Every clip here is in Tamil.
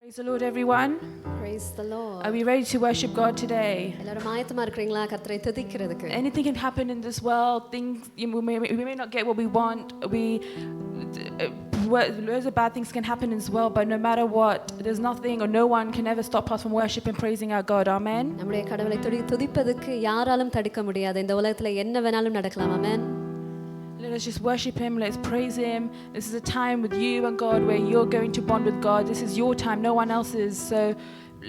Praise the Lord, everyone. Praise the Lord. Are we ready to worship God today? எல்லாரும் ஆயத்தமா இருக்கீங்களா கர்த்தரை துதிக்கிறதுக்கு? Anything can happen in this world. Things we may not get what we want. Loads of bad things can happen in this world, but no matter what, there's nothing or no one can ever stop us from worshiping and praising our God. Amen. நம்முடைய கடவுளை துதிப்பதற்கு யாராலும் தடுக்க முடியாது. இந்த உலகத்துல என்ன வேணாலும் நடக்கலாம். Amen. Let us just worship Him. Let's praise Him. This is a time with you and God where you're going to bond with God. This is your time, no one else's. So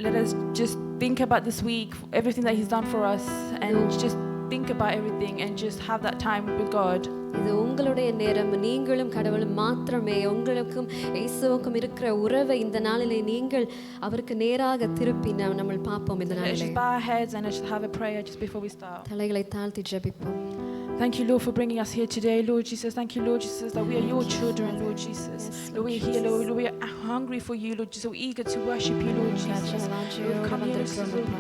let us just think about this week, everything that He's done for us, and just think about everything and just have that time with God. இது உங்களுடைய நேரம். நீங்களும் கடவுளும் மாத்திரமே. உங்களுக்கும் இயேசுவுக்கும் இருக்கிற உறவை இந்த நாளிலே நீங்கள் அவருக்கு நேராக திருப்பி நம்ம பார்ப்போம் இந்த நாளிலே. Let's just bow our heads and let's have a prayer just before we start. தலைகளை தாழ்த்தி ஜெபிப்போம். Thank you, Lord, for bringing us here today, Lord Jesus. Thank you, Lord Jesus, that we are your children, Lord Jesus. Lord, we're here, Lord. We are hungry for you, Lord Jesus. We're eager to worship you, Lord Jesus. Lord, come here,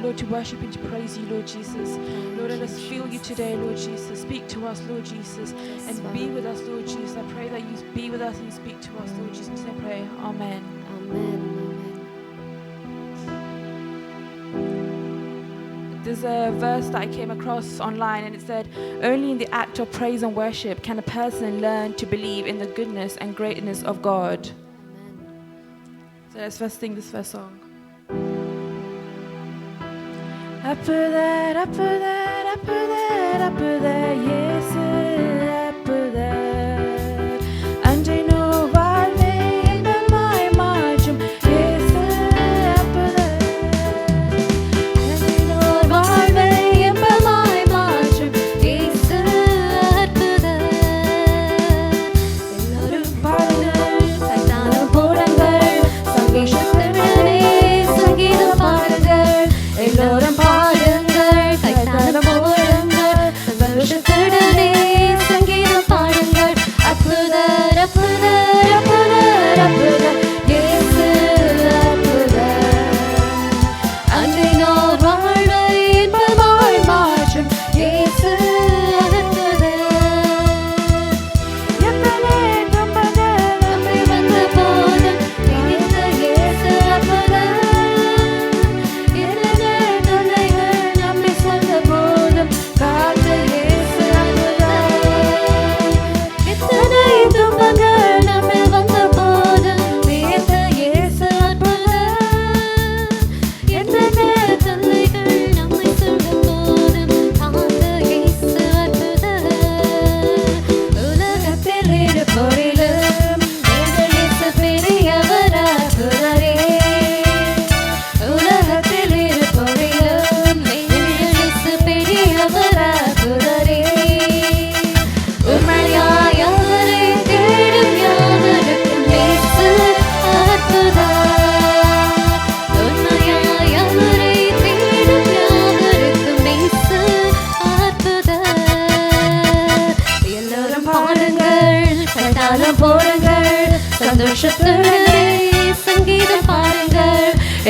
Lord, to worship and to praise you, Lord Jesus. Lord, let us feel you today, Lord Jesus. Speak to us, Lord Jesus, and be with us, Lord Jesus. I pray that you be with us and you speak to us, Lord Jesus. I pray. Amen. Amen. There's a verse that I came across online and it said, only in the act of praise and worship can a person learn to believe in the goodness and greatness of God. So let's first sing this first song. Up there, up there, up there, up there, yes, up there. And I know why they in my margin, yes, up there.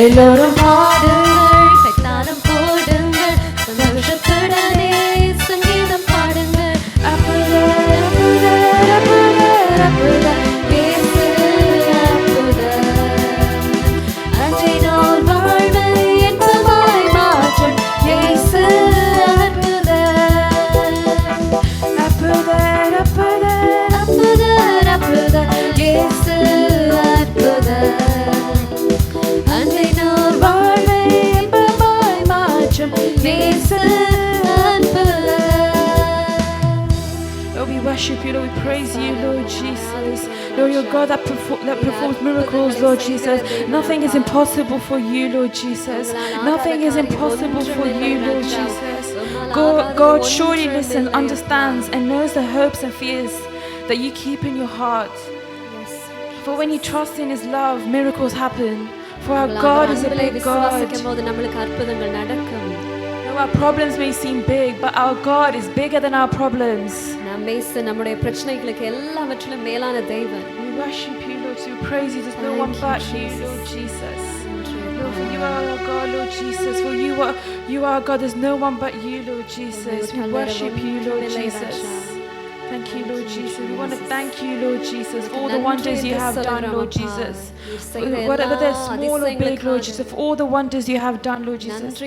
எல்லோரும் பாடுங்கள் கைத்தாளம் போடுங்கள் சந்தோஷத்துடனே சங்கீதம் பாடுங்கள் அற்புதர் அற்புதர் அற்புதர் அற்புதர் இயேசு அற்புதர் அன்றினோர் வாழ்வை இன்பமாய் மாற்றும் இயேசு அற்புதர் அற்புதர் அற்புதர் அற்புதர் அற்புதர் இயேசு அற்புதர் Lord, we worship you, Lord, we praise you, Lord Jesus. Lord, you're God that performs miracles, Lord Jesus. Nothing is impossible for you, Lord Jesus. Nothing is impossible for you, Lord Jesus. God surely listens, understands, and knows the hopes and fears that you keep in your heart. For when you trust in His love, miracles happen. For our God is a big God. Our problems may seem big, but our God is bigger than our problems. We worship you, Lord, to praise you. There's no one but you, Lord Jesus. Lord, for you are our God, Lord Jesus. For you are God. There's no one but you, Lord Jesus. We worship you, Lord Jesus. Thank you, Lord Jesus. We want to thank you, Lord Jesus, for all the wonders you have done, Lord Jesus. Whether they're small or big, Lord Jesus, for all the wonders you have done, Lord Jesus.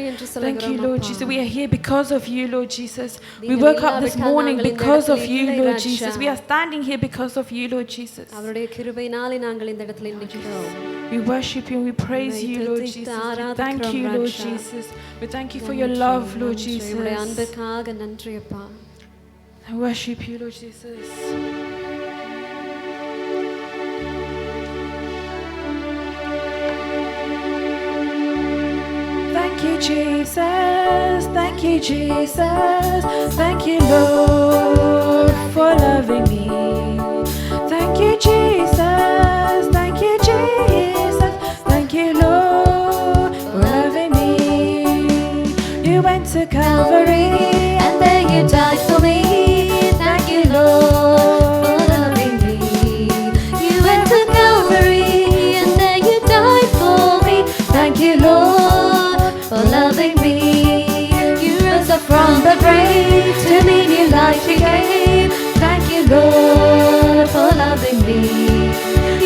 Thank you, Lord Jesus. We are here because of you, Lord Jesus. We woke up this morning because of you, Lord Jesus. We are standing here because of you, Lord Jesus. அவருடைய கிருபையினாலே நாங்கள் இந்த இடத்துல நிற்கிறோம். We worship you and we praise you, Lord Jesus. We thank you, Lord Jesus. We thank you for your love, Lord Jesus. உம்முடைய அன்புக்காக நன்றி அப்பா. I worship you, Lord Jesus. Thank you, Jesus. Thank you, Jesus. Thank you, Lord, for loving me. Thank you, Jesus. Thank you, Jesus. Thank you, Lord, for loving me. You went to Calvary and then you died for me. Thank you, Lord, for loving me. You went to Calvary and then you died for me. Thank you, Lord, for loving me. You rose up from the grave to me new life you gave. Thank you, Lord, for loving me.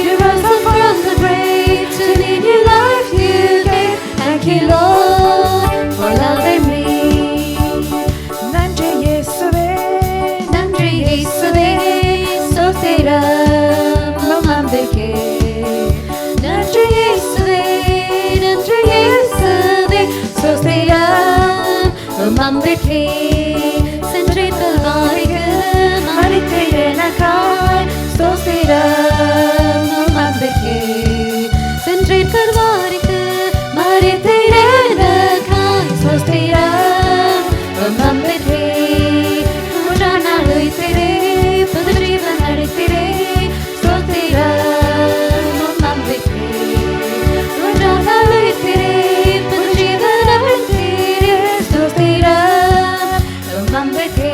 You rose up from the grave to me new life you gave. Thank you, Lord, for loving me. Nandri Yeshuve, Nandri Yeshuve, Sotiram Mamambeke. Nandri Yeshuve, Nandri Yeshuve, Sotiram Mamambeke. Sentri Talvarike, Marite Yenakai, Sotiram Mamambeke. Sentri Talvarike, Marite Yenakai, Sotiram Mamambeke. Mujana luitere, Padriva Naritire, Sotiram Mamambeke. Mujana luitere, Padriva Naritire, Sotiram Mamambeke.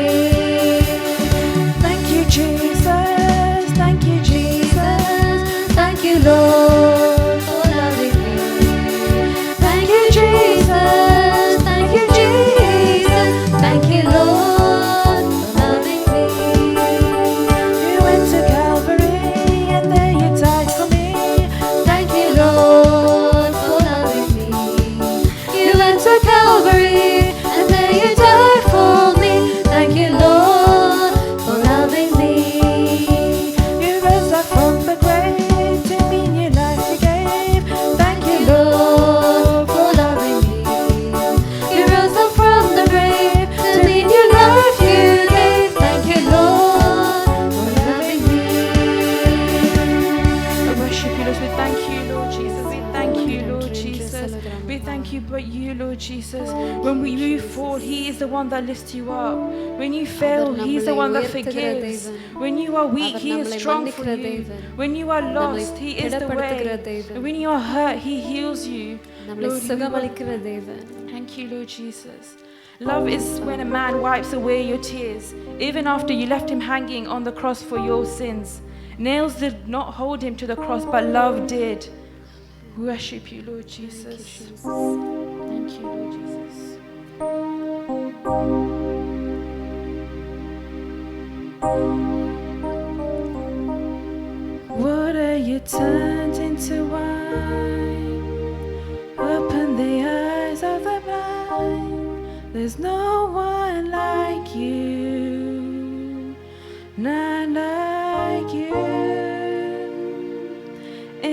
Thank you, Jesus. Thank you, Jesus. Thank you, Lord, for loving me. Thank you, Jesus. Thank you, Jesus. Thank you, Lord, for loving me. You went to Calvary and there you died for me. Thank you, Lord, for loving me. You went to Calvary and there you died for me. Thank you, Lord, for loving me. You rose up from the grave to me new life you gave. Thank you, Lord, for loving me. You rose up from the grave to me new life you gave. Thank you, Lord, for loving me. I worship you, Lord. We thank you, Lord Jesus. We thank you, Lord Jesus. We thank you, but you, Lord Jesus. When you fall, He is the one that lifts you up. When you fail, He is the one that forgives. When you are weak, He is strong for you. When you are lost, He is the way. And when you are hurt, He heals you. நம்மளை Lord, you are- சுகமளிக்கிற தேவன். Thank you, Lord Jesus. Love is when a man wipes away your tears, even after you left him hanging on the cross for your sins. Nails did not hold him to the cross, but love did. We worship you, Lord Jesus. Thank you, Lord Jesus. Water you turned into wine. Open the eyes of the blind. There's no one like you, none like you.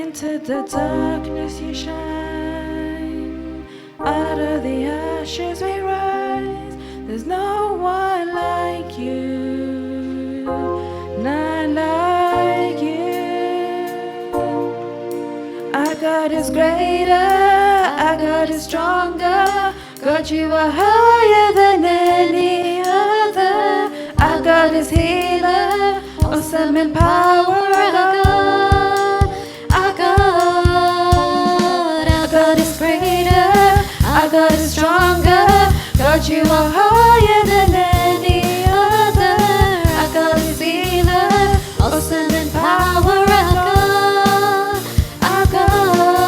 Into the darkness you shine. Out of the ashes we rise. There's no one like you, none like you. Our God is greater, our God is stronger. God, you are higher than any other. Our God is healer, awesome in power. Our God is greater, our God is stronger. God, you are higher than any other. Our God is healer, awesome in power. Our God,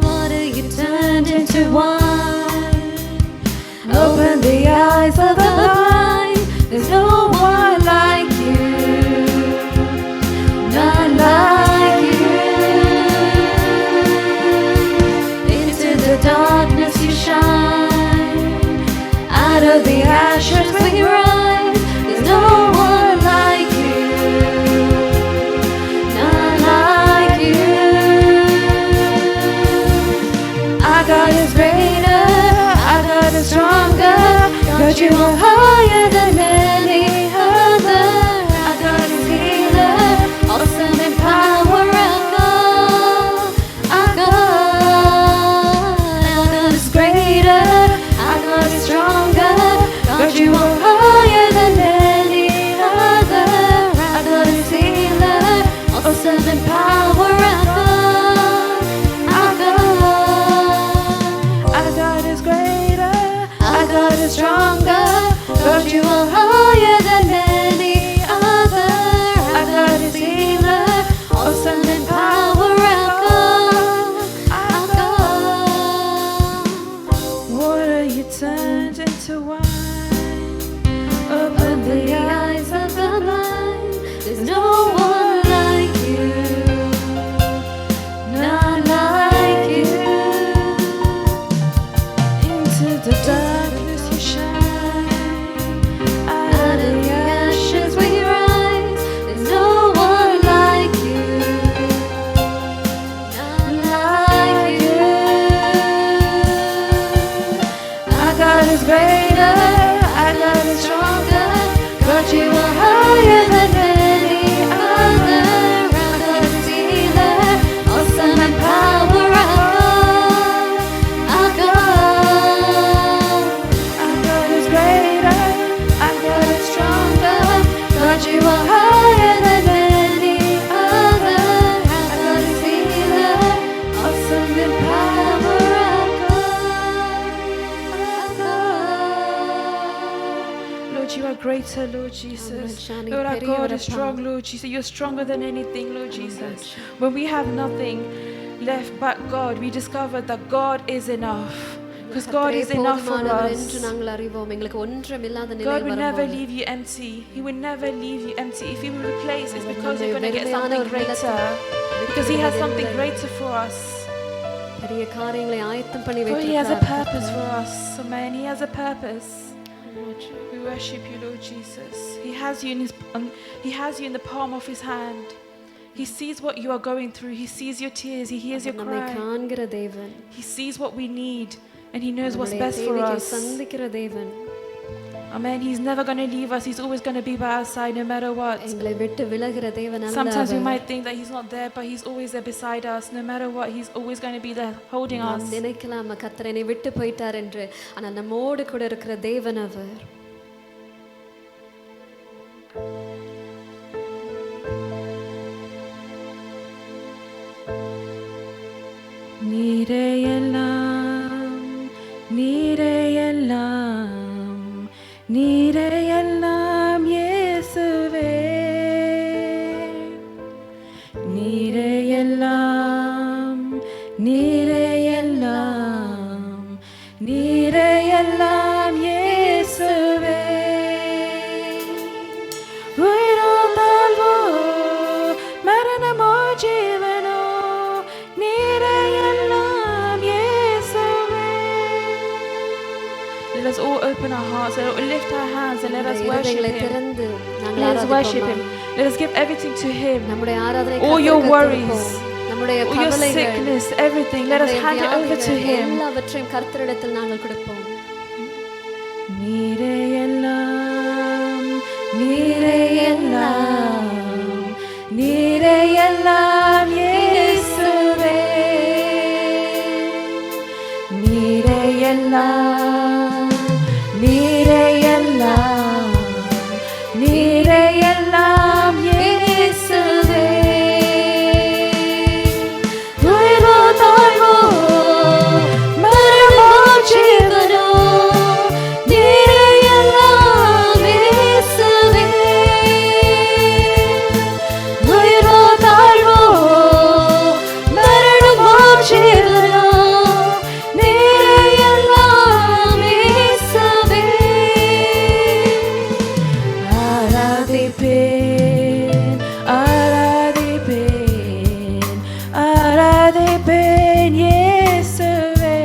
water you turned into wine. Open the eyes of the blind. There's no one like God, you are higher than any other. Our God is healer, awesome in power. Our God is greater. Our God is stronger. God, you are higher than any other. Our God is healer, awesome in power. Stronger, God, you are higher than any other. Our God is healer, awesome in power. Our God. Water you turned into wine. Open the eyes of the blind. There's no one like you, none like you. Into the dark. You are higher than any other. Our God is healer, awesome in power. Our God is greater. Our God is stronger. God, you are higher than any other. Our God is healer, awesome in power. You are greater, Lord Jesus. Lord, our God is strong, Lord Jesus. You're stronger than anything, Lord Jesus. When we have nothing left but God, we discovered that God is enough. Because God is enough for us. God will never leave you empty. He will never leave you empty. If He will replace, it's because you're going to get something greater. Because He has something greater for us. For He has a purpose for us. Amen. He has a purpose. We worship you, Lord Jesus. He has you in the palm of His hand. He sees what you are going through. He sees your tears. He hears your cry. He sees what we need, and He knows what's best for us. Amen. He's never going to leave us. He's always going to be by our side no matter what. Sometimes we might think that He's not there, but He's always there beside us. No matter what, He's always going to be there holding us. நீரையெல்லாம் இயேசுவே நீரையெல்லாம் நீரையெல்லாம் இயேசுவே உயிரோ தாழ்வோ மரணமோ ஜீவனோ நீரையெல்லாம் இயேசுவே. Let us all open our hearts, let us lift our hands and let us worship Him. Let us worship Him. Let us give everything to Him. All your worries, all your sickness, everything, let us hand it over to Him. நீரையெல்லாம் நீரையெல்லாம் நீரையெல்லாம் இயேசுவே நீரையெல்லாம் நீரையெல்லாம் நீரையெல்லாம் இயேசுவே உயிரோ தாழ்வோ மரணமோ ஜீவனோ நீரையெல்லாம் இயேசுவே உயிரோ தாழ்வோ மரணமோ ஜீவனோ நீரையெல்லாம் இயேசுவே. ஆராதிப்பேன் ஆராதிப்பேன் ஆராதிப்பேன் இயேசுவே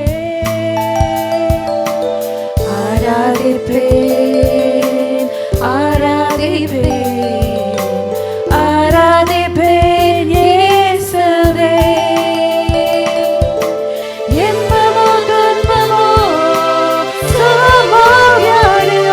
ஆராதிப்பேன் ஆராதிப்பேன் ஆராதிப்பேன் இயேசுவே. இன்பமோ துன்பமோ சுகமோ வியாதியோ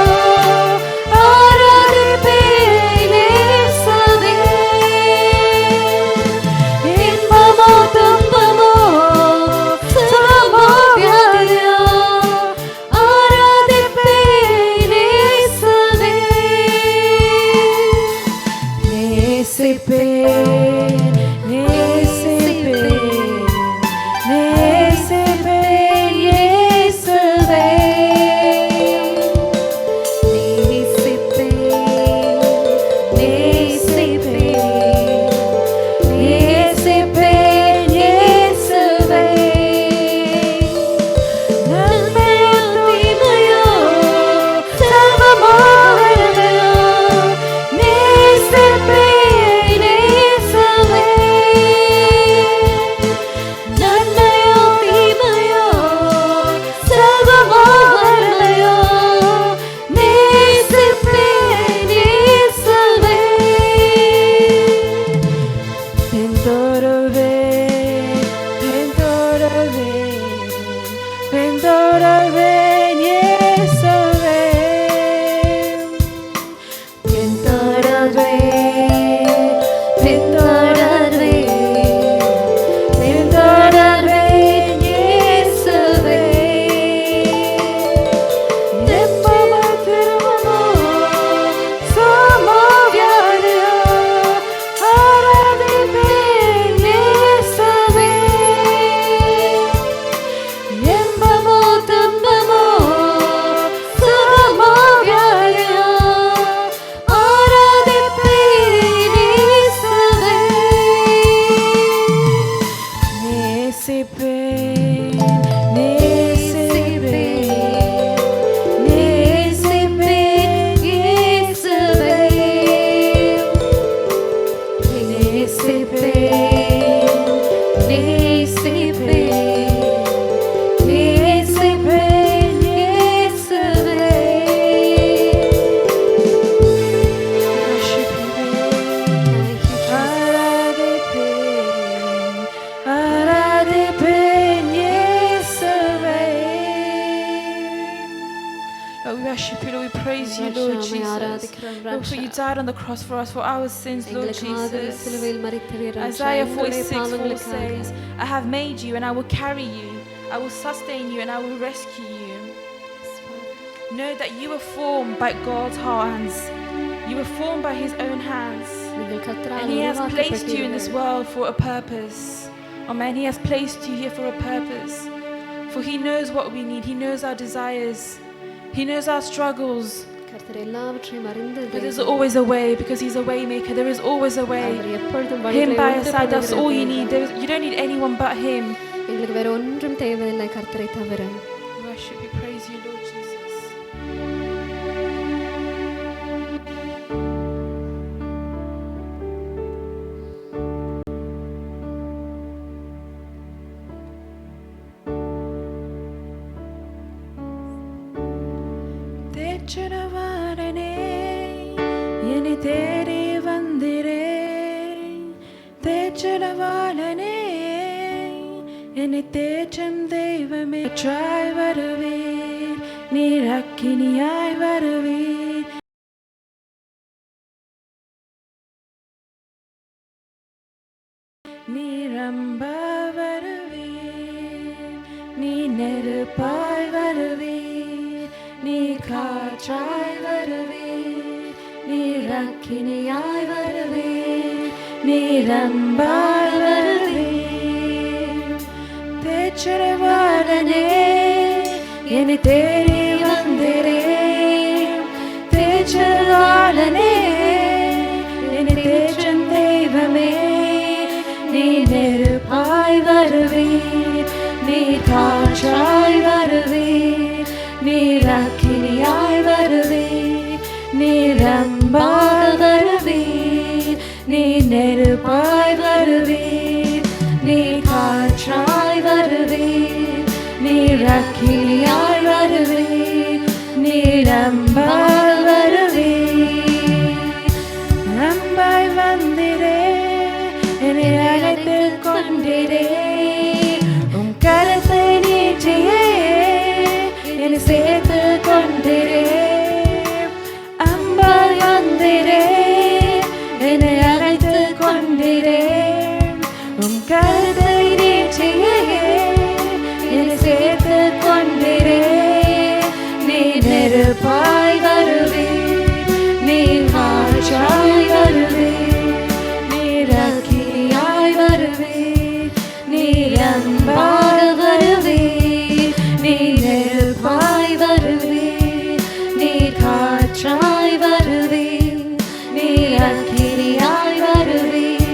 worship you, Lord. We praise you, Lord Jesus. Lord, for you died on the cross for us, for our sins, Lord Jesus. Isaiah 46:4 says, I have made you and I will carry you. I will sustain you and I will rescue you. Know that you were formed by God's hands. You were formed by His own hands. And He has placed you in this world for a purpose. Amen. He has placed you here for a purpose. For He knows what we need. He knows our desires. He knows our struggles. But there's always a way, because He's a way maker. There is always a way. Him by your side, that's all you need. You don't need anyone but Him. Worship you, praise you, Lord Jesus. தேற்றரவாளனே என்னை தேடி வந்திரே தேற்றரவாளனே என்னை தேற்றும் தெய்வமே ட்ராய் வருவீர் நீர் அக்கினியாய் வருவீர் நீர் அம்பா வருவீர் நீ நெருப்பாய் வருவீர் நீ காற்றாய் வருவீர் நீர் அக்கினியாய் வருவீர் நீர் அம்பாய் வருவீர் தேற்றரவாளனே என்னை தேடி வந்திரே தேற்றரவாளனே என்னை தேற்றும் தெய்வமே நீ நெருப்பாய் வருவீர் நீ காற்றாய் வருவீர் நீர் அக்கினியாய் வருவீர் நீர் அம்பாய் வருவீர் நீ நெருப்பாய் வருவீர் நீ காற்றாய் வருவீர் நீர் அக்கினியாய் வருவீர் நீர் அம்பாய் வருவீர் அம்பாய் வந்திரே என்னை அழைத்துக் கொண்டிரே உம் கரத்தை நீட்டியே என்னை சேர்த்து கொண்டிரே அம்பாய் வந்திரே என்னை அழைத்து கொண்டிரே உம் கரத்தை நீட்டியே என்னை சேர்த்து கொண்டிரே நீ நெருப்பாய் வருவீர் நீர் காற்றாய் வருவீர் நீர் அக்கினியாய் வருவீர் நீர் அம்பாய் வருவீர் நீர் நெருப்பாய் வருவீர் நீர் காற்றாய் வருவீர் நீர் அக்கினியாய் வருவீர்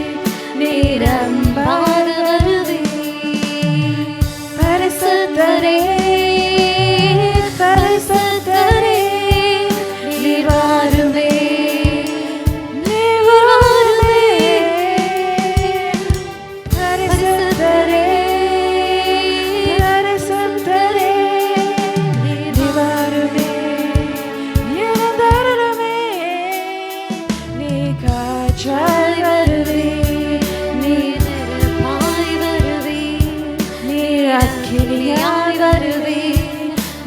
நீர் அம்பாய் வருவீர் பரிசுத்தரே பரிசுத்தரே நீர் வாருமே நீர் வாருமே பரிசுத்தரே பரிசுத்தரே நீர் வாருமே எனதருளுமே நீ காற்றாய் வருவீர் நீர் நெருப்பாய் வருவீர் நீர் அக்கினியாய் வருவீர்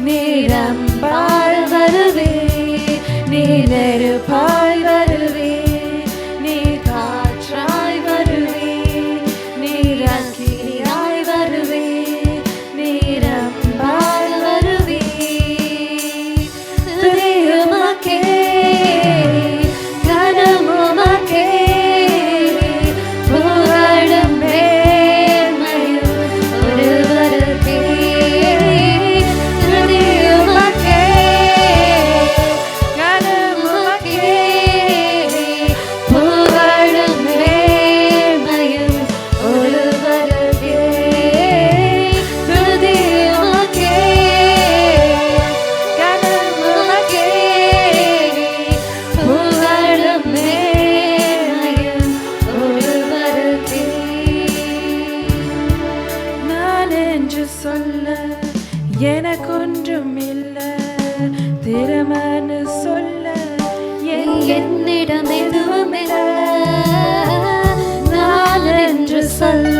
நீர் அம்பாய் வருவீர் நீர் நெருப்பாய் வருவீர் நீர் காற்றாய் வருவீர் நீர் அக்கினியாய் வருவீர் நீர் அம்பாய் வருவீர் துதியுமக்கே கனமுமக்கே புகழும் மேன்மையும் ஒருவருக்கே துதியுமக்கே கனமுமக்கே என்று சொல்ல எனக்கொன்றும் இல்லை, திறமன்னு சொல்ல என்னிடம் எதுவும் இல்லை. நான் என்று சொல்ல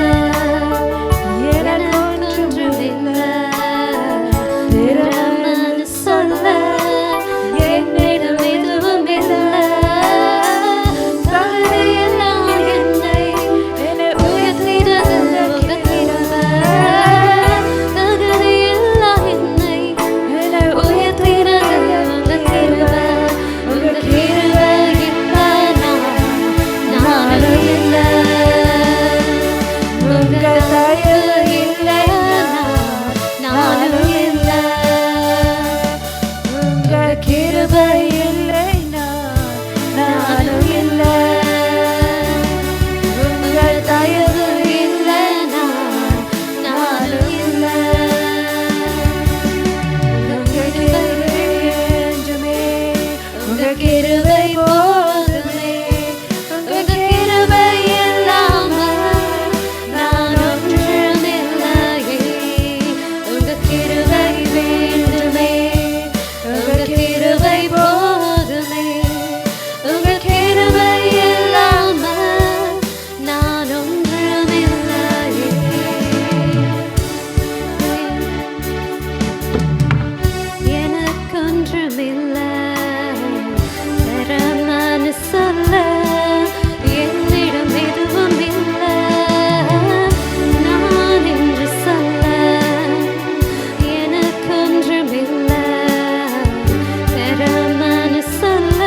எனக்கொன்றும் இல்லை, திறமன்னு சொல்ல என்னிடம் எதுவும் இல்லை. தகுதியெல்லாம் என்னை உயர்த்தினது உங்க கிருபை. தகுதியெல்லாம் என்னை உயர்த்தினது உங்க கிருபை. உங்க கிருபை இல்லை நானும் இல்லை. உங்க தயவு இல்லை நானும் இல்லை. உங்க கிருபை இல்லைனா நானும் இல்லை. உங்க தயவு இல்லை நானும் இல்லை. உங்க கிருபை என்றுமே, உங்க கிருபை போதுமே. உங்க கிருபை இல்லாமல் நான் ஒன்றும் இல்லையே. உங்க கிருபை வேண்டுமே. உங்க கிருபை போதுமே. உங்க கிருபை இல்லாமல் நான் ஒன்றும் இல்லையே. எனக்கொன்றுமில்லை, தரமான சொல்ல என்னிடம் எதுவும் இல்லை. நான் என்று சொல்ல எனக்கொன்றுமில்லை, தரமான சொல்ல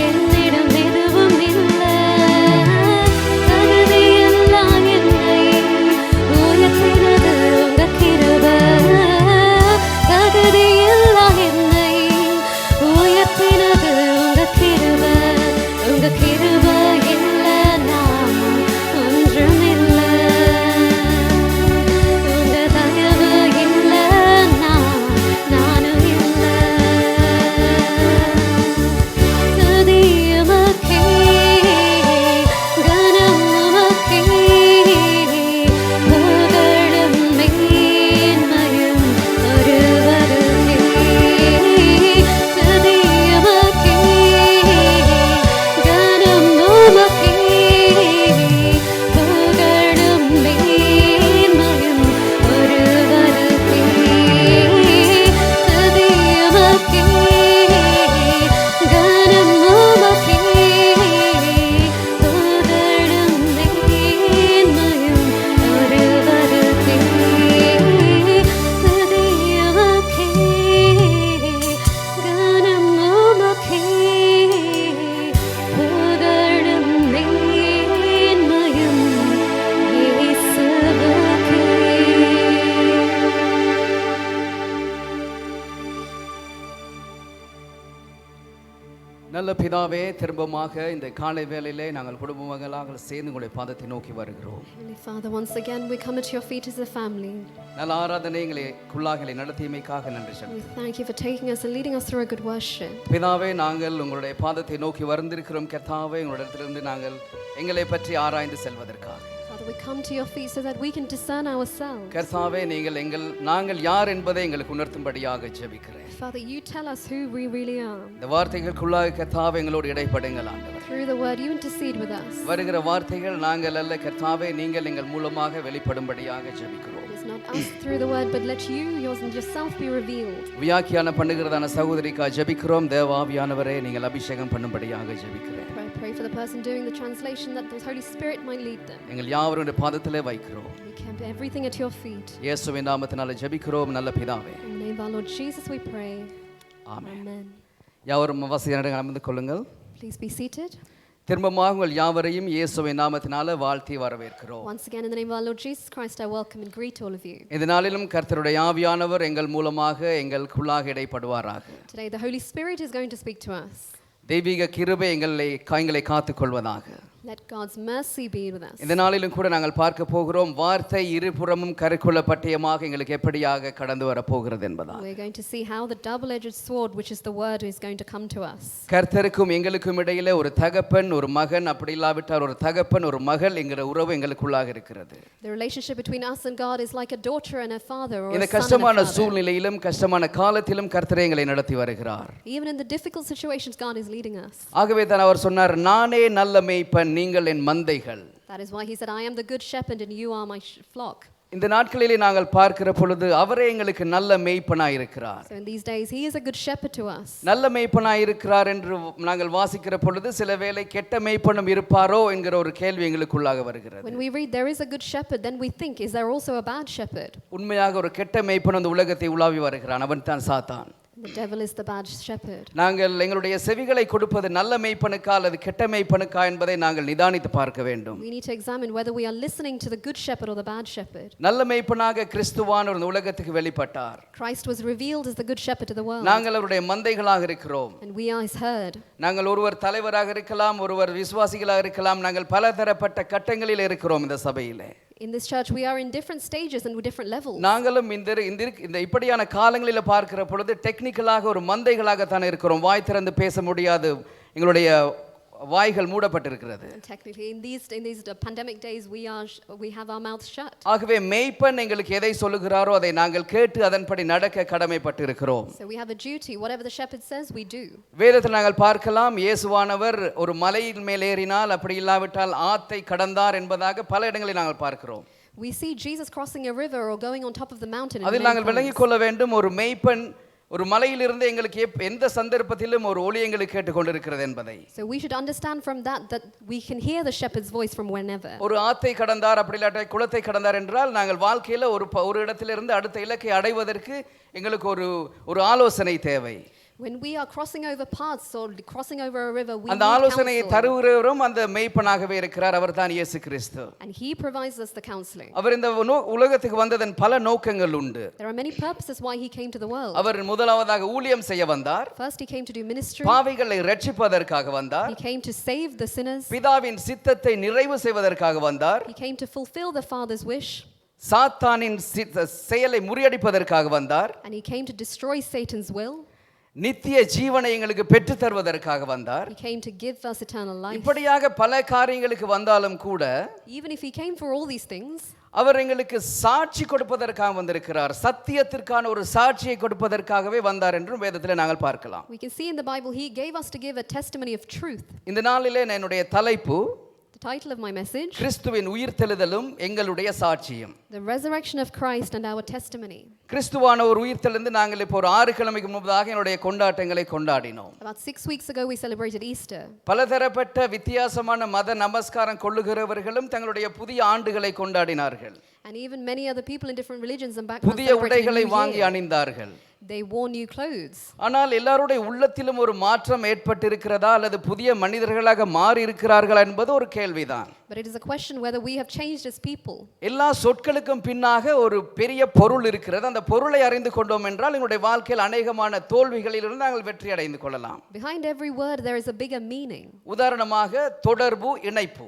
என்னிடம் எதுவும் இல்லை. தகுதியெல்லாம் என்னை உயர்த்தினது உங்க கிருபை. தகுதியெல்லாம் என்னை உயர்த்தினது உங்க கிருபை. உங்க கிருபை இல்லை நான் ஒன்றும் இல்லை. உங்க தயவு இல்லை நானும் இல்லை. துதி உமக்கே, கனம் உமக்கே, புகழும் மேன்மையும் ஒருவருக்கே. துதி உமக்கே, கனம் உமக்கே, புகழும் மேன்மையும் ஒருவருக்கே. துதி உமக்கே, கனம் உமக்கே, புகழும் மேன்மையும் ஒருவருக்கே. துதி உமக்கே, கனம் உமக்கே, புகழும் மேன்மையும் இயேசுவுக்கே. நல்ல பிதாவே, திரும்பமாக இந்த காலை வேளையிலே நாங்கள் குடும்பங்களாக சேர்ந்து உங்களுடைய பாதத்தை நோக்கி வருகிறோம். Heavenly Father, once again we come at your feet as a family. நல்ல ஆராதனைகளை குள்ளாகலை நடத்தியமைக்காக நன்றி We செலுத்துகிறோம். thank you for taking us and leading us through a good worship. பிதாவே, நாங்கள் உங்களுடைய பாதத்தை நோக்கி வந்திருக்கிறோம். கர்த்தாவே, உங்களிடத்திலிருந்து நாங்கள் எங்களை பற்றி ஆராய்ந்து செல்வதற்காக. Father, we come to your feet so that we can discern ourselves. கர்த்தாவே, நாங்கள் யார் என்பதை எங்களுக்கு உணர்த்தும்படியாக ஜெபிக்கிறேன். Father, you tell us who we really are. இந்த வார்த்தைகளுக்குள்ளாக கர்த்தாவே எங்களோடு இடைப்படுங்கள் ஆண்டவரே. Through the word, you intercede with us. வருகிற வார்த்தைகள் நாங்கள் அல்ல கர்த்தாவே, நீங்கள் எங்கள் மூலமாக வெளிப்படும்படியாக ஜெபிக்கிறோம். It is not us through the word, but let you yourself be revealed. வியாக்கியான பண்ணுகிறதான சகோதரிக்கா ஜெபிக்கிறோம். தேவாவியானவரே, நீங்கள் அபிஷேகம் பண்ணும்படியாக ஜெபிக்கிறேன். Pray for the person doing the translation that the Holy Spirit might lead them. எங்கள் யாவருடைய பாதத்திலே வைக்கிறோம். We camp everything at your feet. இயேசுவின் நாமத்தினாலே ஜெபிக்கிறோம் நல்ல பிதாவே. In the name of our Lord Jesus we pray. Amen. Amen. யாவரும் வசதியாக அமர்ந்து கொள்ளுங்கள். Please be seated. திரும்பமாக உங்கள் யாவரையும் இயேசுவின் நாமத்தினாலே வாழ்த்தி வரவேற்கிறோம். Once again, in the name of our Lord Jesus Christ, I welcome and greet all of you. இந்த நாளிலும் கர்த்தருடைய ஆவியானவர் எங்கள் மூலமாக எங்களுக்குள்ளாக இடைப்படுவாராக. Today, the Holy Spirit is going to speak to us. தெய்வீக கிருபை எங்களை காத்துக் கொள்வதாக. Let God's mercy be with us. இந்த நாளிலும் கூட நாங்கள் பார்க்க போகிறோம் வார்த்தை இருபுறமும் கருக்குள்ள பட்டயமாக எங்களுக்கு எப்படியாக கடந்து வர போகிறது என்பதா. We're going to see how the double-edged sword, which is the word, is going to come to us. கர்த்தருக்கும் எங்களுக்கும் இடையிலே ஒரு தகப்பன் ஒரு மகன் அப்படி இல்லாவிட்டால் ஒரு தகப்பன் ஒரு மகள் என்கிற உறவு எங்களுக்குள்ளாக இருக்கிறது. The relationship between us and God is like a daughter and a father, or இந்த a son and a கஷ்டமான father. சூழ்நிலையிலும் கஷ்டமான காலத்திலும் கர்த்தரே எங்களை நடத்தி வருகிறார். Even in the difficult situations, God is leading us. ஆகவே தான் அவர் சொன்னார், நானே நல்ல மேய்ப்பன், நீங்கள் என் மந்தைகள். That is why he said, I am the good shepherd and you are my flock. இந்த நாட்களிலே நாங்கள் பார்க்கிற பொழுது அவரே எங்களுக்கு நல்ல மேய்ப்பனாய் இருக்கிறார். So in these days, he is a good shepherd to us. நல்ல மேய்ப்பனாய் இருக்கிறார் என்று நாங்கள் வாசிக்கிற பொழுது சில வேளை கெட்ட மேய்ப்பனும் இருப்பாரோ என்கிற ஒரு கேள்வி எங்களுக்குள்ளாக வருகிறது. When we read there is a good shepherd, then we think, is there also a bad shepherd? உண்மையாக ஒரு கெட்ட மேய்ப்பன் இந்த உலகத்தை உலாவி வருகிறான், அவன் தான் சாத்தான். The devil is the bad shepherd. நாங்கள் எங்களுடைய செவிகளை கொடுப்பது நல்ல மேய்ப்பனுக்கா அல்லது கெட்ட மேய்ப்பனுக்கா என்பதை நாங்கள் நிதானித்து பார்க்க வேண்டும். We need to examine whether we are listening to the good shepherd or the bad shepherd. நல்ல மேய்ப்பனாக கிறிஸ்துவானவர் இந்த உலகத்துக்கு வெளிப்பட்டார். Christ was revealed as the good shepherd to the world. நாங்கள் அவருடைய மந்தைகளாக இருக்கிறோம். And we are his herd. நாங்கள் ஒருவர் தலைவராக இருக்கலாம், ஒருவர் விசுவாசிகளாக இருக்கலாம். நாங்கள் பலதரப்பட்ட கட்டங்களில் இருக்கிறோம் இந்த சபையிலே. In this church we are in different stages and with different levels. நாங்களும் இந்த இப்படியான காலங்களில் பார்க்கிற பொழுது டெக்னிக்கலாக ஒரு மந்தைகளாக தான் இருக்கிறோம். வாய் திறந்து பேச முடியாது, எங்களுடைய வாய்கள் மூடப்பட்டிருக்கிறது. Technically in these pandemic days we have our mouths shut. ஆகவே மேய்ப்பன் எங்களுக்கு எதை சொல்லுகிறாரோ அதை நாங்கள் கேட்டு அதன்படி நடக்க கடமைப்பட்டிருக்கிறோம். So we have a duty, whatever the shepherd says we do. வேதத்தில் நாங்கள் பார்க்கலாம், இயேசுவானவர் ஒரு மலையின் மேல் ஏறினால் அப்படி இல்லாவிட்டால் ஆத்தை கடந்தார் என்பதாக பல இடங்களில் நாங்கள் பார்க்கிறோம். We see Jesus crossing a river or going on top of the mountain. அதில் நாங்கள் விளங்கிக் கொள்ள வேண்டும், ஒரு மேய்ப்பன் ஒரு மலையிலிருந்து எங்களுக்கு எந்த சந்தர்ப்பத்திலும் ஒரு ஒலி எங்களுக்கு கேட்டுக்கொண்டிருக்கிறது என்பதை. So we should understand from that we can hear the shepherd's voice from whenever. ஒரு ஆத்தை கடந்தார் அப்படி இல்லாட்டா குளத்தை கடந்தார் என்றால் நாங்கள் வாழ்க்கையில ஒரு இடத்திலிருந்து அடுத்த இலக்கை அடைவதற்கு எங்களுக்கு ஒரு ஆலோசனை தேவை. When we are crossing over paths or crossing over a river, we அந்த ஆலோசனையை தருகிறவரும் அந்த மேய்ப்பனாகவே இருக்கிறார், அவர்தான் இயேசு கிறிஸ்து. And he provides us the counseling. அவர் இந்த உலகத்துக்கு வந்ததன் பல நோக்கங்கள் உண்டு. There are many purposes why he came to the world. அவர் முதலாவதாக ஊழியம் செய்ய வந்தார். First he came to do ministry. பாவிகளை ரட்சிப்பதற்காக வந்தார். He came to save the sinners. பிதாவின் சித்தத்தை நிறைவு செய்வதற்காக வந்தார். He came to fulfill the Father's wish. சாத்தானின் செயலை முறியடிப்பதற்காக வந்தார். And he came to destroy Satan's will. நித்திய ஜீவனை எங்களுக்கு பெற்று தருவதற்காக வந்தார். He came to give us eternal life. இப்படியாக பல காரியங்களுக்கு வந்தாலும் கூட Even if he came for all these things, அவர் எங்களுக்கு சாட்சி கொடுப்பதற்காக வந்திருக்கிறார். சத்தியத்திற்கான ஒரு சாட்சியை கொடுப்பதற்காகவே வந்தார் என்றும் வேதத்தில் நாங்கள் பார்க்கலாம். we can see in the Bible he gave us to give a testimony of truth. இந்த நாளிலே என்னுடைய தலைப்பு, The title of my message, கிறிஸ்துவின் உயிர்த்தெழுதலும் எங்களுடைய சாட்சியும். The resurrection of Christ and our testimony. கிறிஸ்துவான ஒரு உயிர்த்தெழுந்து நாங்கள் இப்போ ஒரு 6 கிழமைக்கு முன்பதாக என்னுடைய கொண்டாட்டங்களை கொண்டாடினோம். About 6 weeks ago we celebrated Easter. பலதரப்பட்ட வித்தியாசமான மத நமஸ்காரம் கொள்ளுகிறவர்களும் தங்களுடைய புதிய ஆண்டுகளை கொண்டாடினார்கள். And even many other people in different religions and backgrounds புதிய உடைகளை வாங்கி அணிந்தார்கள். They wore new clothes. ஆனால் எல்லாருடைய உள்ளத்திலும் ஒரு மாற்றம் ஏற்பட்டிருக்கிறதா அல்லது புதிய மனிதர்களாக மாறி இருக்கிறார்களா என்பது ஒரு கேள்விதான். But it is a question whether we have changed as people. எல்லா சொற்களுக்கும் பின்னாக ஒரு பெரிய பொருள் இருக்கிறது. அந்த பொருளை அறிந்து கொண்டோம் என்றால் எங்களுடைய வாழ்க்கையில் அநேகமான தோல்விகளிலிருந்து நாங்கள் வெற்றி அடைந்து கொள்ளலாம். Behind every word there is a bigger meaning. உதாரணமாக தொடர்பு, இணைப்பு.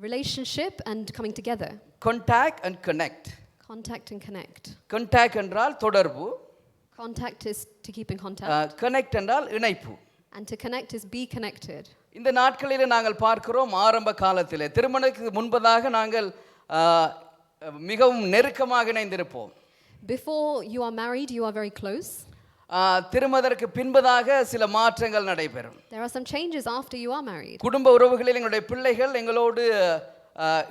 Relationship and coming together. Contact and connect. Contact and connect. Contact என்றால் தொடர்பு. Contact is to keep in contact. Connect என்றால் இணைப்பு. And to connect is be connected. இந்த நாட்களிலே நாங்கள் பார்க்கிறோம், ஆரம்ப காலத்திலே திருமணத்துக்கு முன்பதாக நாங்கள் மிகவும் நெருக்கமாக இணைந்திருப்போம். Before you are married you are very close. திருமணத்திற்கு பின்பதாக சில மாற்றங்கள் நடைபெறும். There are some changes after you are married. குடும்ப உறவுகளில் எங்களுடைய பிள்ளைகள் எங்களோடு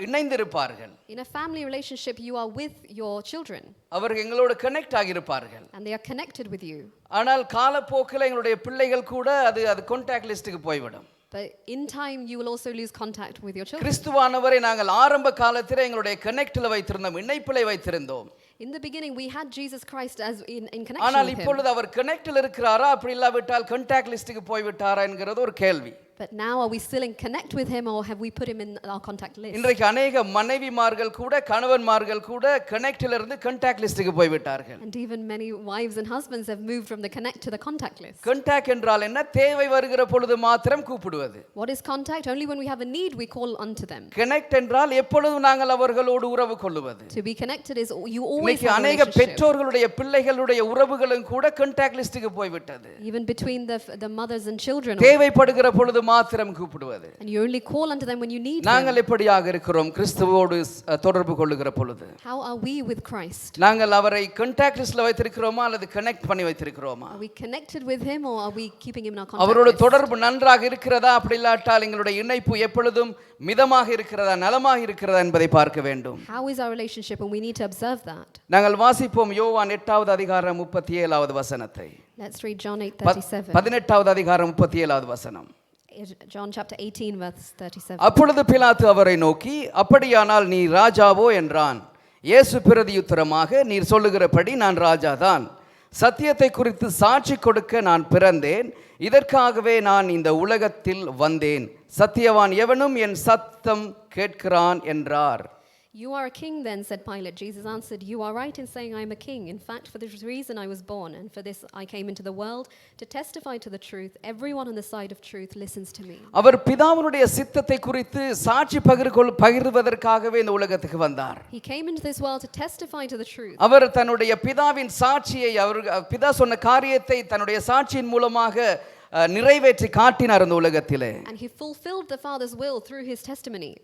இணைந்திருப்பார்கள். In a family relationship you are with your children. அவர்கள் எங்களோடு connect ஆகியிருப்பார்கள். And they are connected with you. ஆனால் காலப்போக்கில் எங்களுடைய பிள்ளைகள் கூட அது கான்டாக்ட் லிஸ்ட்டுக்கு போய்விடும். But in time you will also lose contact with your children. கிறிஸ்துவானவரை நாங்கள் ஆரம்ப காலத்திலே எங்களுடைய கனெக்ட்ல வைத்திருந்தோம், இணைப்பிலே வைத்திருந்தோம். In the beginning we had Jesus Christ as in connection ஆனால் with him. இப்பொழுது அவர் கனெக்ட்ல இருக்கிறாரா அப்படி இல்லாவிட்டால் கான்டாக்ட் லிஸ்ட்டுக்கு போய் விட்டாரா என்கிறது ஒரு கேள்வி. But now are we still in connect with him, or have we put him in our contact list? இன்றைக்கு அநேக மனைவிமார்கள் கூட கணவன்மார்கள் கூட கனெக்ட்ல இருந்து கான்டாக்ட் லிஸ்டுக்கு போய் விட்டார்கள். And even many wives and husbands have moved from the connect to the contact list. Contact என்றால் என்ன? தேவை வருகிற பொழுது மாத்திரம் கூப்பிடுவது. What is contact? Only when we have a need we call unto them. Connect என்றால் எப்பொழுதும் நாங்கள் அவர்களோடு உறவு கொள்ளுவது. To be connected is you always இன்னைக்கு have a அநேக relationship. பெற்றோர்களுடைய பிள்ளைகளுடைய உறவுகளும் கூட கான்டாக்ட் லிஸ்டுக்கு போய் விட்டது. Even between the mothers and children. தேவைப்படுகிற பொழுது மாத்திரம் கூப்பிடுவது. And you only call unto them when you need them. நாங்கள் எப்படியாக இருக்கிறோம் கிறிஸ்துவோடு தொடர்பு கொள்ளுகிற பொழுது? How are we with Christ? நாங்கள் அவரை கான்டாக்ட் லிஸ்ட்ல வைத்திருக்கிறோமா அல்லது கனெக்ட் பண்ணி வைத்திருக்கிறோமா? Are we connected with him, or are we keeping him in our contact அவரோட list? தொடர்பு நன்றாக இருக்கிறதா? அப்படி இல்லாட்டால் எங்களுடைய இணைப்பு எப்பொழுதும் மிதமாக இருக்கிறதா நலமாக இருக்கிறதா என்பதை பார்க்க வேண்டும். How is our relationship, and we need to observe that. நாங்கள் வாசிப்போம் யோவான் 8வது அதிகாரம் 37வது வசனத்தை. Let's read John 8:37. 18வது அதிகாரம் 37வது வசனம். John chapter 18 verse 37. அப்பொழுது பிலாத்து அவரை நோக்கி, அப்படியானால் நீ ராஜாவோ என்றான். இயேசு பிரதியுத்தரமாக, நீர் சொல்லுகிறபடி நான் ராஜாதான். சத்தியத்தை குறித்து சாட்சி கொடுக்க நான் பிறந்தேன். இதற்காகவே நான் இந்த உலகத்தில் வந்தேன். சத்தியவான் எவனும் என் சத்தம் கேட்கிறான் என்றார். You are a king then, said Pilate. Jesus answered, you are right in saying I am a king. In fact, for this reason I was born, and for this I came into the world, to testify to the truth. Everyone on the side of truth listens to me. அவர் பிதாவினுடைய சித்தத்தை குறித்து சாட்சி பகிர்வதற்காகவே இந்த உலகத்துக்கு வந்தார். He came into this world to testify to the truth. அவர் தன்னுடைய பிதாவின் சாட்சியை, அவர் பிதா சொன்ன காரியத்தை தன்னுடைய சாட்சியின் மூலமாக நிறைவேற்றி காட்டினார் இந்த உலகத்திலே. And he fulfilled the Father's will through his testimony.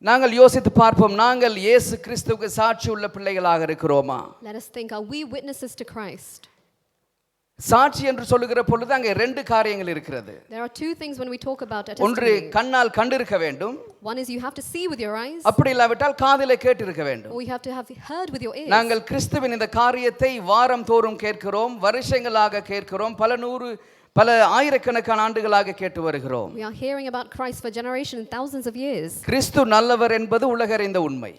நாங்கள் யோசித்து பார்ப்போம், நாங்கள் இயேசு கிறிஸ்துவுக்கு சாட்சி உள்ள பிள்ளைகளாக இருக்கிறோமா? Let us think, are we witnesses to Christ? சாட்சி என்று சொல்லுகிற பொழுது அங்கே ரெண்டு காரியங்கள் இருக்கிறது. There are two things when we talk about a ஒன்று testimony. கண்ணால் கண்டிருக்க வேண்டும். One is you have to see with your eyes, அப்படி இல்லாவிட்டால் காதிலே கேட்டிருக்க வேண்டும். or you have to have heard with your ears. நாங்கள் கிறிஸ்துவின் இந்த காரியத்தை வாரம் தோறும் கேட்கிறோம், வருஷங்களாக கேட்கிறோம், பல ஆயிரக்கணக்கான ஆண்டுகளாக கேட்டு வருகிறோம். We are hearing about Christ for generations and thousands of years. கிறிஸ்து நல்லவர் என்பது உலகறிந்த உண்மை.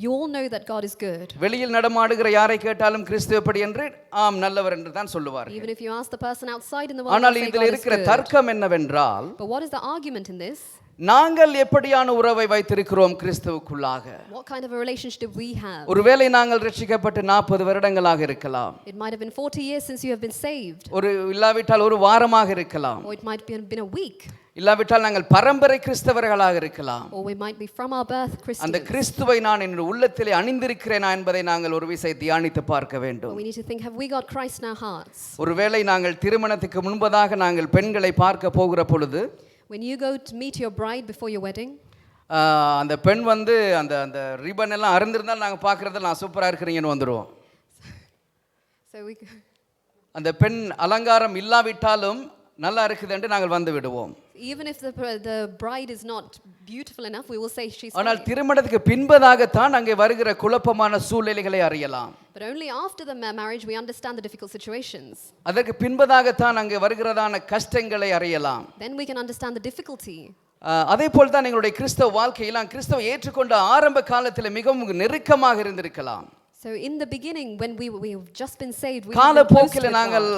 You all know that God is good. வெளியில் நடமாடுகிற யாரை கேட்டாலும் கிறிஸ்து எப்படி என்று ஆம் நல்லவர் என்று தான் சொல்லுவார்கள். Even if you ask the person outside in the world, ஆனால் they say இதில் God is இருக்கிற good. தர்க்கம் என்னவென்றால், But what is the argument in this? நாங்கள் எப்படியான உறவை வைத்திருக்கிறோம் கிறிஸ்துவுக்குள்ளாக? What kind of a relationship we have? ஒருவேளை நாங்கள் ரட்சிக்கப்பட்டு 40 வருடங்களாக இருக்கலாம். It might have been 40 years since you have been saved. ஒரு இல்லாவிட்டால் ஒரு வாரமாக இருக்கலாம். Or it might have been a week. இல்லாவிட்டால் நாங்கள் பரம்பரை கிறிஸ்தவர்களாக இருக்கலாம். Or we might be from our birth Christians. அந்த கிறிஸ்துவை நான் என் உள்ளத்திலே அணிந்திருக்கிறேனா என்பதை நாங்கள் ஒரு விசை தியானித்து பார்க்க வேண்டும். We need to think, have we got Christ in our hearts? ஒருவேளை நாங்கள் திருமணத்துக்கு முன்பதாக நாங்கள் பெண்களை பார்க்க போகிற பொழுது, When you go to meet your bride before your wedding, அந்த பெண் வந்து அந்த அந்த ரிபன் எல்லாம் அருந்திருந்தால் நாங்கள் பார்க்குறதுல நான் சூப்பராக இருக்கிறீங்கன்னு வந்துடுவோம். அந்த பெண் அலங்காரம் இல்லாவிட்டாலும் நல்லா இருக்குது என்று நாங்கள் வந்து விடுவோம். Even if the bride is not beautiful enough, we will say she's ஆனால் fine. திருமணத்துக்கு பின்பதாகத்தான் அங்கே வருகிற குழப்பமான சூழ்நிலைகளை அறியலாம். But only after the marriage we understand the difficult situations. அதற்கு பின்பதாகத்தான் அங்கே வருகிறதான கஷ்டங்களை அறியலாம். Then we can understand the difficulty. அதே போல் தான் எங்களுடைய கிறிஸ்தவ வாழ்க்கையில் கிறிஸ்தவ ஏற்றுக்கொண்ட ஆரம்ப காலத்தில் மிகவும் நெருக்கமாக இருந்திருக்கலாம். So in the beginning, when we've just been saved, we காலப்போக்கில் நாங்கள்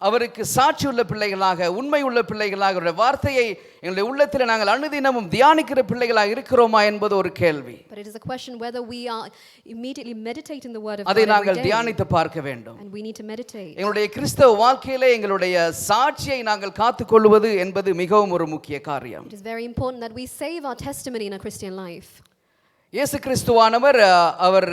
அவருக்கு சாட்சி உள்ள பிள்ளைகளாக, உண்மை உள்ள பிள்ளைகளாக, அவருடைய வார்த்தையை எங்களுடைய உள்ளத்தில் நாங்கள் அனுதினமும் தியானிக்கிற பிள்ளைகளாக இருக்கிறோமா என்பது ஒரு கேள்வி. But it is a question whether we are immediately meditating the word of அதை God நாங்கள் every day. தியானித்து பார்க்க வேண்டும். And we need to meditate. எங்களுடைய கிறிஸ்தவ வாழ்க்கையிலே எங்களுடைய சாட்சியை நாங்கள் காத்துக்கொள்வது என்பது மிகவும் ஒரு முக்கிய காரியம். It is very important that we save our testimony in a Christian life. இயேசு கிறிஸ்துவானவர் அவர்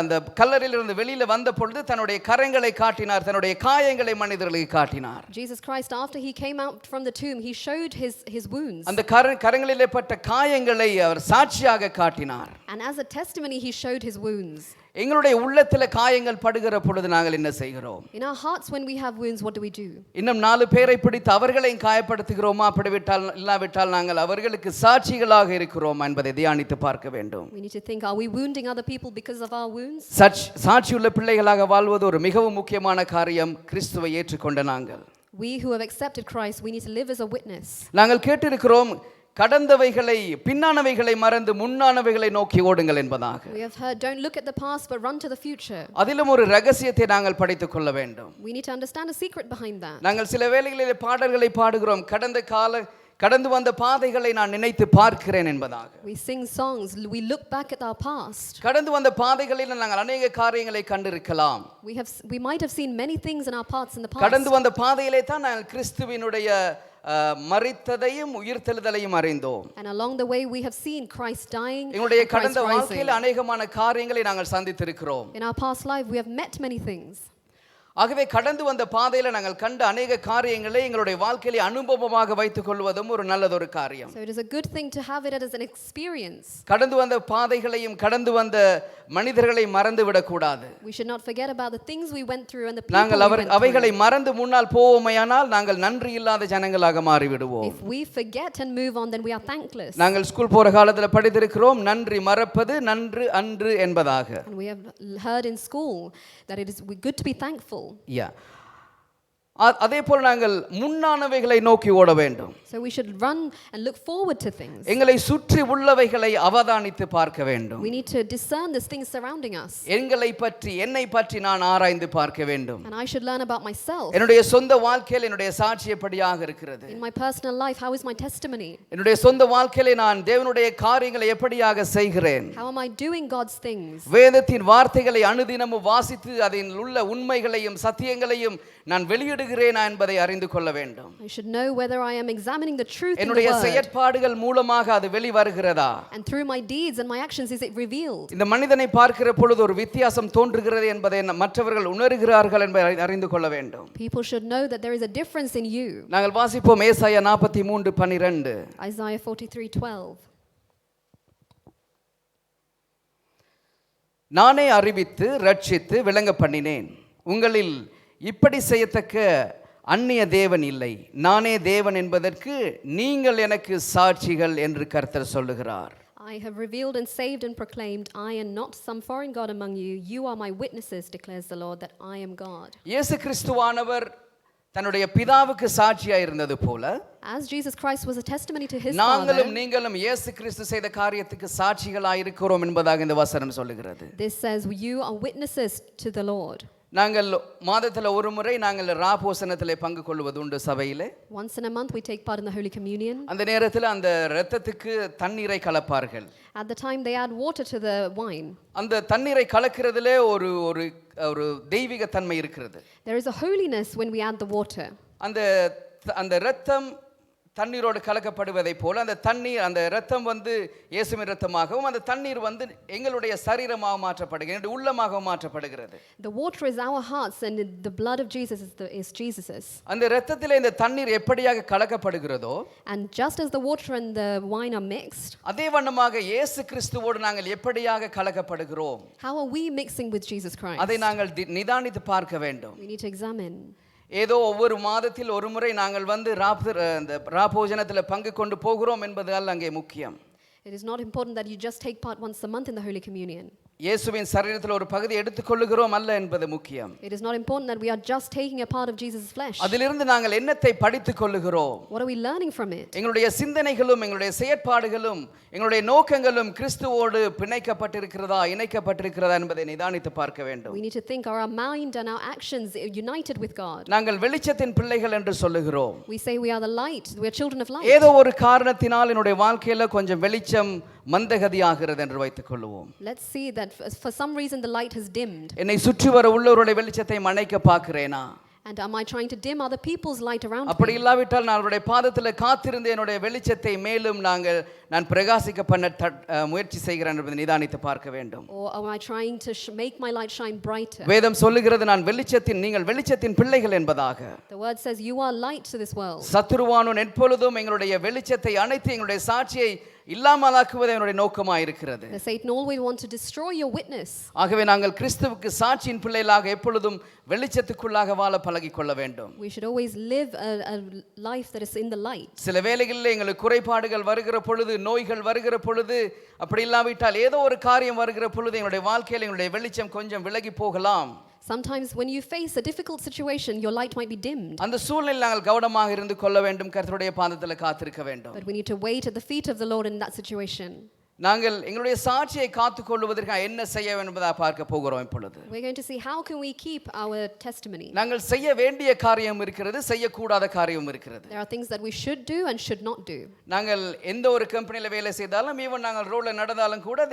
அந்த கல்லறையிலிருந்து வெளியில வந்த பொழுது தன்னுடைய கரங்களை காட்டினார், தன்னுடைய காயங்களை மனிதர்களுக்கு காட்டினார். Jesus Christ, after he came out from the tomb, he showed his wounds. அந்த கரங்களிலே பட்ட காயங்களை அவர் சாட்சியாக காட்டினார். And as a testimony he showed his wounds. எங்களுடைய உள்ளத்துல காயங்கள் படுகிற பொழுது நாங்கள் என்ன செய்கிறோம்? In our hearts when we have wounds, what do we do? இன்னும் 4 பேரை பிடித்து அவர்களையும் காயப்படுத்துகிறோமா? அப்படிவிட்டால் இல்லாவிட்டால் நாங்கள் அவர்களுக்கு சாட்சிகளாக இருக்கிறோமா என்பதை தியானித்து பார்க்க வேண்டும். We need to think, are we wounding other people because of our wounds? சாட்சியுள்ள பிள்ளைகளாக வாழ்வது ஒரு மிகவும் முக்கியமான காரியம். கிறிஸ்துவை ஏற்றுக்கொண்ட நாங்கள், We who have accepted Christ, we need to live as a witness. நாங்கள் கேட்டிருக்கிறோம், கடந்தவைகளை பின்னானவைகளை மறந்து முன்னானவைகளை நோக்கி ஓடுங்கள் என்பதாக. We have heard, don't look at the past but run to the future. அதிலும் ஒரு ரகசியத்தை நாங்கள் படித்துக் கொள்ள வேண்டும். We need to understand a secret behind that. நாங்கள் சில வேளைகளிலே பாடல்களை பாடுகிறோம், கடந்த கடந்து வந்த பாதைகளை நான் நினைத்து பார்க்கிறேன் என்பதாக. We sing songs, we look back at our past. கடந்து வந்த பாதைகளில் நாங்கள் அநேக காரியங்களை கண்டிருக்கலாம். We might have seen many things in our paths in the past. கடந்து வந்த பாதையிலே தான் நாங்கள் கிறிஸ்துவினுடைய மரித்ததையும் உயிர்த்தெழுதலையும் அறிந்தோம். And along the way we have seen Christ dying. எங்களுடைய கடந்த வாழ்க்கையில் அநேகமான காரியங்களை நாங்கள் சந்தித்திருக்கிறோம். In our past life we have met many things. ஆகவே கடந்து வந்த பாதையில நாங்கள் கண்ட அநேக காரியங்களை எங்களுடைய வாழ்க்கையில அனுபவமாக வைத்துக் கொள்வதும் ஒரு நல்லதொரு காரியம். So it is a good thing to have it as an experience. கடந்து வந்த பாதைகளையும் கடந்து வந்த மனிதர்களை மறந்து விடக் கூடாது. We should not forget about the things we went through and the people நாங்கள் we went through. அவைகளை மறந்து முன்னால் போவோமேயானால் நாங்கள் நன்றி இல்லாத ஜனங்களாக மாறி விடுவோம். If we forget and move on, then we are thankless. நாங்கள் ஸ்கூல் போற காலத்துல படித்திருக்கிறோம், நன்றி மறப்பது நன்று அன்று என்பதாக. And we have heard in school that it is good to be thankful. Yeah. அதே போல் நாங்கள் முன்னானவைகளை நோக்கி ஓட வேண்டும். So we should run and look forward to things. எங்களை சுற்றி உள்ளவைகளை அவதானித்து பார்க்க வேண்டும். We need to discern the things surrounding us. என்னை பற்றி நான் ஆராய்ந்து பார்க்க வேண்டும். And I should learn about myself. என்னுடைய சொந்த வாழ்க்கையில் என்னுடைய சாட்சி எப்படியாக இருக்கிறது? In my personal life, how is my testimony? என்னுடைய சொந்த வாழ்க்கையிலே நான் தேவனுடைய காரியங்களை எப்படியாக செய்கிறேன்? How am I doing God's things? வேதத்தின் வார்த்தைகளை அனுதினமும் வாசித்து அதில் உள்ள உண்மைகளையும் சத்தியங்களையும் நான் வெளியிடுகிறேனா என்பதை அறிந்து கொள்ள வேண்டும். I should know whether I am examining the truth in the என்னுடைய word. செயற்பாடுகள் மூலமாக அது வெளிவருகிறதா? And through my deeds and my actions is it revealed? இந்த மனிதனை பார்க்கிற பொழுது ஒரு வித்தியாசம் தோன்றுகிறது என்பதை மற்றவர்கள் உணர்கிறார்கள் என்பதை அறிந்து கொள்ள வேண்டும். People should know that there is a difference in you. நாங்கள் வாசிப்போம் ஏசாயா 43:12. Isaiah 43:12. நானே அறிவித்து ரட்சித்து விளங்க பண்ணினேன், உங்களில் இப்படி செய்யத்தக்க அந்நிய தேவன் இல்லை, நானே தேவன் என்பதற்கு நீங்கள் எனக்கு சாட்சிகள் என்று கர்த்தர் சொல்லுகிறார். I have revealed and saved and proclaimed, I am not some foreign god among you. You are my witnesses, declares the Lord, that I am God. இயேசு கிறிஸ்துவானவர் தன்னுடைய பிதாவுக்கு சாட்சியாய் இருந்தது போல, as Jesus Christ was a testimony to his நாங்களும் Father, நீங்களும் இயேசு கிறிஸ்து செய்த காரியத்துக்கு சாட்சிகளாய் இருக்கிறோம் என்பதாக இந்த வசனம் சொல்லுகிறது. this says you are witnesses to the Lord. நாங்கள் மாதத்துல ஒரு முறை நாங்கள் ராபோசனத்திலே பங்கு கொள்வது உண்டு சபையிலே. Once in a month we take part in the Holy Communion. அந்த நேரத்தில் அந்த இரத்தத்துக்கு தண்ணீரை கலப்பார்கள். At the time they add water to the wine. அந்த தண்ணீரை கலக்கிறதுலே ஒரு ஒரு ஒரு தெய்வீக தன்மை இருக்கிறது. There is a holiness when we add the water. அந்த இரத்தம் தண்ணீரோடு கலக்கப்படுவதை போல அந்த தண்ணீர் அந்த இரத்தம் வந்து இயேசுவின் இரத்தமாகவும் அந்த தண்ணீர் வந்து எங்களுடைய சரீரமாக மாற்றப்படுகிறது, உள்ளமாக மாற்றப்படுகிறது. The water is our hearts and the blood of Jesus is Jesus's. அந்த இரத்தத்திலே இந்த தண்ணீர் எப்படியாக கலக்கப்படுகிறதோ, and just as the water and the wine are mixed, அதே வண்ணமாக இயேசு கிறிஸ்துவோடு நாங்கள் எப்படியாக கலக்கப்படுகிறோம், how are we mixing with Jesus Christ? அதை நாங்கள் நிதானித்து பார்க்க வேண்டும். We need to examine. ஏதோ ஒவ்வொரு மாதத்தில் ஒரு முறை நாங்கள் வந்து ராபோஜனத்தில் பங்கு கொண்டு போகிறோம் என்பதால் அங்கே முக்கியம். It is not important that you just take part once a month in the Holy Communion. இயேசுவின் சரீரத்தில் ஒரு பகுதி எடுத்துக்கொள்ளுகிறோம் அல்ல என்பது முக்கியம். It is not important that we are just taking a part of Jesus' flesh. அதிலிருந்து நாங்கள் என்னத்தை படித்துக் கொள்ளுகிறோம்? What are we learning from it? எங்களுடைய சிந்தனைகளும் எங்களுடைய செயற்பாடுகளும் எங்களுடைய நோக்கங்களும் கிறிஸ்துவோடு பிணைக்கப்பட்டிருக்கிறதா இணைக்கப்பட்டிருக்கிறதா என்பதை நிதானித்து பார்க்க வேண்டும். We need to think, are our mind and our actions united with God? நாங்கள் வெளிச்சத்தின் பிள்ளைகள் என்று சொல்லுகிறோம். We say we are the light, we are children of light. ஏதோ ஒரு காரணத்தினால் என்னுடைய வாழ்க்கையில கொஞ்சம் வெளிச்சம் மந்தகதியாகிறது என்று வைத்துக் கொள்வோம். Let's see that for some reason the light has dimmed. என்னை சுற்றி வர உள்ளவருடைய வெளிச்சத்தை அணைக்க பார்க்கிறேனா? And am I trying to dim other people's light around me? அப்படி இல்லாவிட்டால் நான் அவருடைய பாதத்தில் காத்திருந்து என்னுடைய வெளிச்சத்தை மேலும் நான் பிரகாசிக்க பண்ண முயற்சி செய்கிறேன் என்பதை நிதானித்து பார்க்க வேண்டும். Or am I trying to make my light shine brighter? வேதம் சொல்லுகிறது நீங்கள் வெளிச்சத்தின் பிள்ளைகள் என்பதாக. The word says you are light to this world. சத்துருவானவன் எப்பொழுதும் எங்களுடைய வெளிச்சத்தை அணைத்து எங்களுடைய சாட்சியை இல்லாமலாக்குவது என்னுடைய நோக்கமாக இருக்கிறது. Satan always wants to destroy your witness. ஆகவே நாங்கள் கிறிஸ்துவுக்கு சாட்சியின் பிள்ளைகளாக எப்பொழுதும் வெளிச்சத்துக்குள்ளாக வாழ பழகிக்கொள்ள வேண்டும். We should always live a life that is in the light. சில வேளைகளில் எங்களுக்கு குறைபாடுகள் வருகிற பொழுது, நோய்கள் வருகிற பொழுது, அப்படி இல்லாவிட்டால் ஏதோ ஒரு காரியம் வருகிற பொழுது எங்களுடைய வாழ்க்கையில் எங்களுடைய வெளிச்சம் கொஞ்சம் விலகி போகலாம். Sometimes when you face a difficult situation, your light might be dimmed. அந்த சூழ்நிலையில் நாங்கள் கவனமாக இருந்து கொள்ள வேண்டும், கர்த்தருடைய பாதத்தில் காத்திருக்க வேண்டும். But we need to wait at the feet of the Lord in that situation. நாங்கள் எங்களுடைய சாட்சியை காத்துக்கொள்வதற்கு என்ன செய்ய வேண்டும் என்பதை பார்க்க போகிறோம் இப்பொழுது. We're going to see how can we keep our testimony. நாங்கள் செய்ய வேண்டிய காரியம் இருக்கிறது, செய்யக்கூடாத காரியம் இருக்கிறது. There are things that we should do and should not do. நாங்கள் எந்த ஒரு கம்பெனியில் வேலை செய்தாலும் ஈவன் நாங்கள் ரோட்ல நடந்தாலும் கூட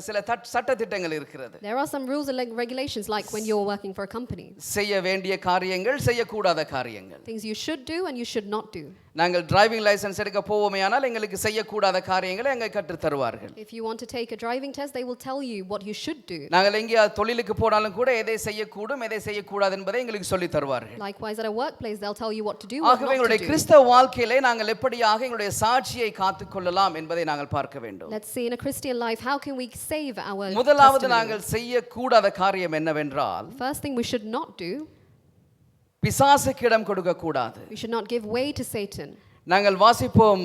சில சட்ட திட்டங்கள் இருக்கிறது. There are some rules and regulations like when you're working for a company. செய்ய வேண்டிய காரியங்கள், செய்யக்கூடாத காரியங்கள். Things you should do and you should not do. நாங்கள் டிரைவிங் லைசென்ஸ் எடுக்க போவோமேயானால் எங்களுக்கு செய்யக்கூடாத காரியங்களை எங்க கற்றுத் தருவார்கள். If you want to take a driving test, they will tell you what you should do. நாங்கள் எங்கே தொழிலுக்கு போனாலும் கூட எதை செய்யக்கூடும் எதை செய்யக்கூடாது என்பதை எங்களுக்கு சொல்லி தருவார்கள். Likewise at a workplace they'll tell you what to do, what not ஆகவே to எங்களுடைய do. கிறிஸ்தவ வாழ்க்கையிலே நாங்கள் எப்படியாக எங்களுடைய சாட்சியை காத்துக்கொள்ளலாம் என்பதை நாங்கள் பார்க்க வேண்டும். Let's see in a Christian life how can we save our முதலாவது testimony. நாங்கள் செய்யக்கூடாத காரியம் என்னவென்றால் First thing we should not do, பிசாசுக்கு இடம் கொடுக்க கூடாது. we should not give way to Satan. நாங்கள் வாசிப்போம்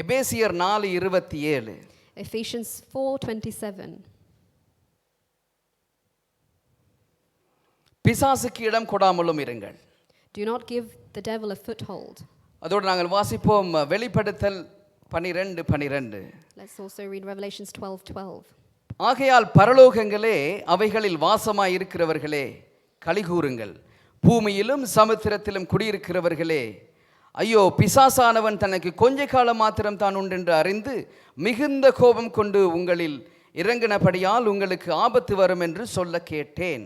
எபேசியர் 4:27. Ephesians 4:27. பிசாசுக்கு இடம் கொடாமலும் இருங்கள். Do not give the devil a foothold. அதோடு நாங்கள் வாசிப்போம் வெளிப்படுத்தல் 12:12. Let's also read Revelations 12:12. ஆகையால் பரலோகங்களே அவைகளில் வாசமாய் இருக்கிறவர்களே கலிகூறுங்கள், பூமியிலும் சமுத்திரத்திலும் குடியிருக்கிறவர்களே ஐயோ, பிசாசானவன் தனக்கு கொஞ்ச காலம் மாத்திரம் தான் உண்டென்று அறிந்து மிகுந்த கோபம் கொண்டு உங்களில் இறங்கினபடியால் உங்களுக்கு ஆபத்து வரும் என்று சொல்ல கேட்டேன்.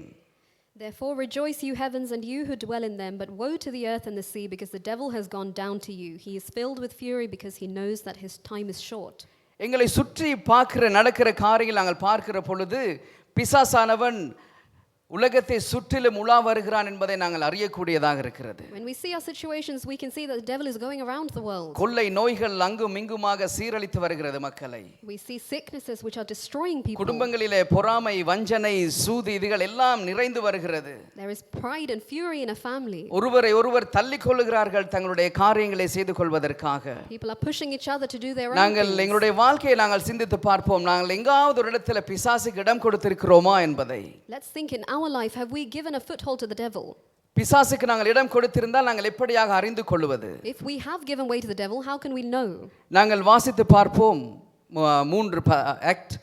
Therefore rejoice, you heavens, and you who dwell in them, but woe to the earth and the sea, because the devil has gone down to you. He is filled with fury because he knows that his time is short. எங்களை சுற்றி பார்க்கிற நடக்கிற காரியங்கள் நாங்கள் பார்க்கிற பொழுது பிசாசானவன் உலகத்தை சுற்றிலும் உலா வருகிறான் என்பதை நாங்கள் அறியக்கூடியதாக இருக்கிறது. When we see our situations, we can see that the devil is going around the world. கொள்ளை நோய்கள் அங்கும் இங்குமாக சீரழித்து வருகிறது மக்களை. We see sicknesses which are destroying people. குடும்பங்களிலே பொறாமை, வஞ்சனை, சூது இதுகள் எல்லாம் நிறைந்து வருகிறது. There is pride and fury in a family. ஒருவரை ஒருவர் தள்ளிக் கொள்ளுகிறார்கள் தங்களுடைய காரியங்களை செய்து கொள்வதற்காக. People are pushing each other to do their own நாங்கள் things. எங்களுடைய வாழ்க்கையை நாங்கள் சிந்தித்து பார்ப்போம், நாங்கள் எங்காவது ஒரு இடத்துல பிசாசுக்கு இடம் கொடுத்திருக்கிறோமா என்பதை. Let's think in our life, have we given a foothold to the devil? பிசாசுக்கு நாங்கள் இடம் கொடுத்திருந்தால் நாங்கள் எப்படியாக அறிந்து கொள்வது? If we have given way to the devil, how can we know? நாங்கள் வாசித்து பார்ப்போம் 3 ஆக்ட்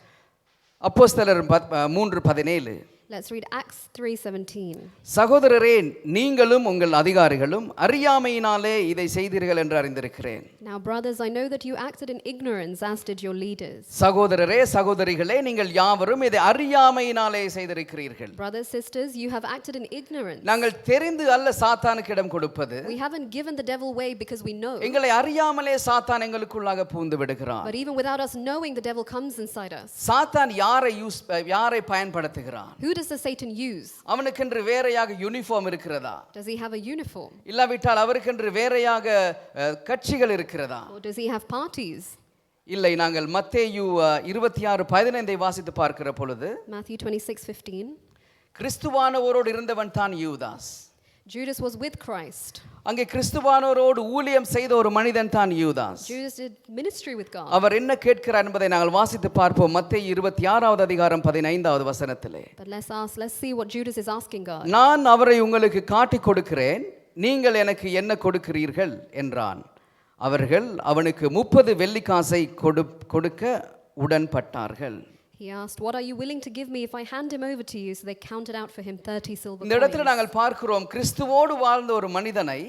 அப்போஸ்தலர் 3:17. Let's read Acts 3:17. சகோதரரே, நீங்களும் உங்கள் அதிகாரிகளும் அறியாமையினாலே இதை செய்தீர்கள் என்று அறிந்திருக்கிறேன். Now brothers, I know that you acted in ignorance, as did your leaders. சகோதரரே, சகோதரிகளே, நீங்கள் யாவரும் இதை அறியாமையினாலே செய்திருக்கிறீர்கள். Brothers, sisters, you have acted in ignorance. நாங்கள் தெரிந்து அல்ல சாத்தானுக்கு இடம் கொடுப்பது. We haven't given the devil way because we know. எங்களை அறியாமலே சாத்தான் எங்களுக்குள்ளாக பூந்து விடுகிறான். But even without us knowing, the devil comes inside us. சாத்தான் யாரை பயன்படுத்துகிறான்? Who does the Satan use? அவனுக்கென்று வேறையாக யூனிஃபார்ம் இருக்கிறதா? Does he have a uniform? இல்லாவிட்டால் அவருக்கென்று வேறையாக கட்சிகள் இருக்கிறதா? Or does he have parties? இல்லை, நாங்கள் மத்தேயு 26:15 வாசித்து பார்க்கிற பொழுது Matthew 26:15. கிறிஸ்துவானவரோடு இருந்தவன் தான் யூதாஸ். Judas was with Christ. அங்கே கிறிஸ்துவானவரோடு ஊழியம் செய்த ஒரு மனிதன் தான் யூதாஸ். Judas did ministry with God. அவர் என்ன கேட்கிறார் என்பதை நாங்கள் வாசித்து பார்ப்போம் மத்தேயு 26:15 வசனத்திலே. But let's see what Judas is asking God. நான் அவரை உங்களுக்கு காட்டிக் கொடுக்கிறேன், நீங்கள் எனக்கு என்ன கொடுக்கிறீர்கள் என்றான். அவர்கள் அவனுக்கு 30 வெள்ளிக்காசை கொடுக்க உடன்பட்டார்கள். He asked, what are you willing to give me if I hand him over to you? So they counted out for him 30 silver இந்த இடத்துல coins. நாங்கள் பார்க்கிறோம், கிறிஸ்துவோடு வாழ்ந்த ஒரு மனிதனை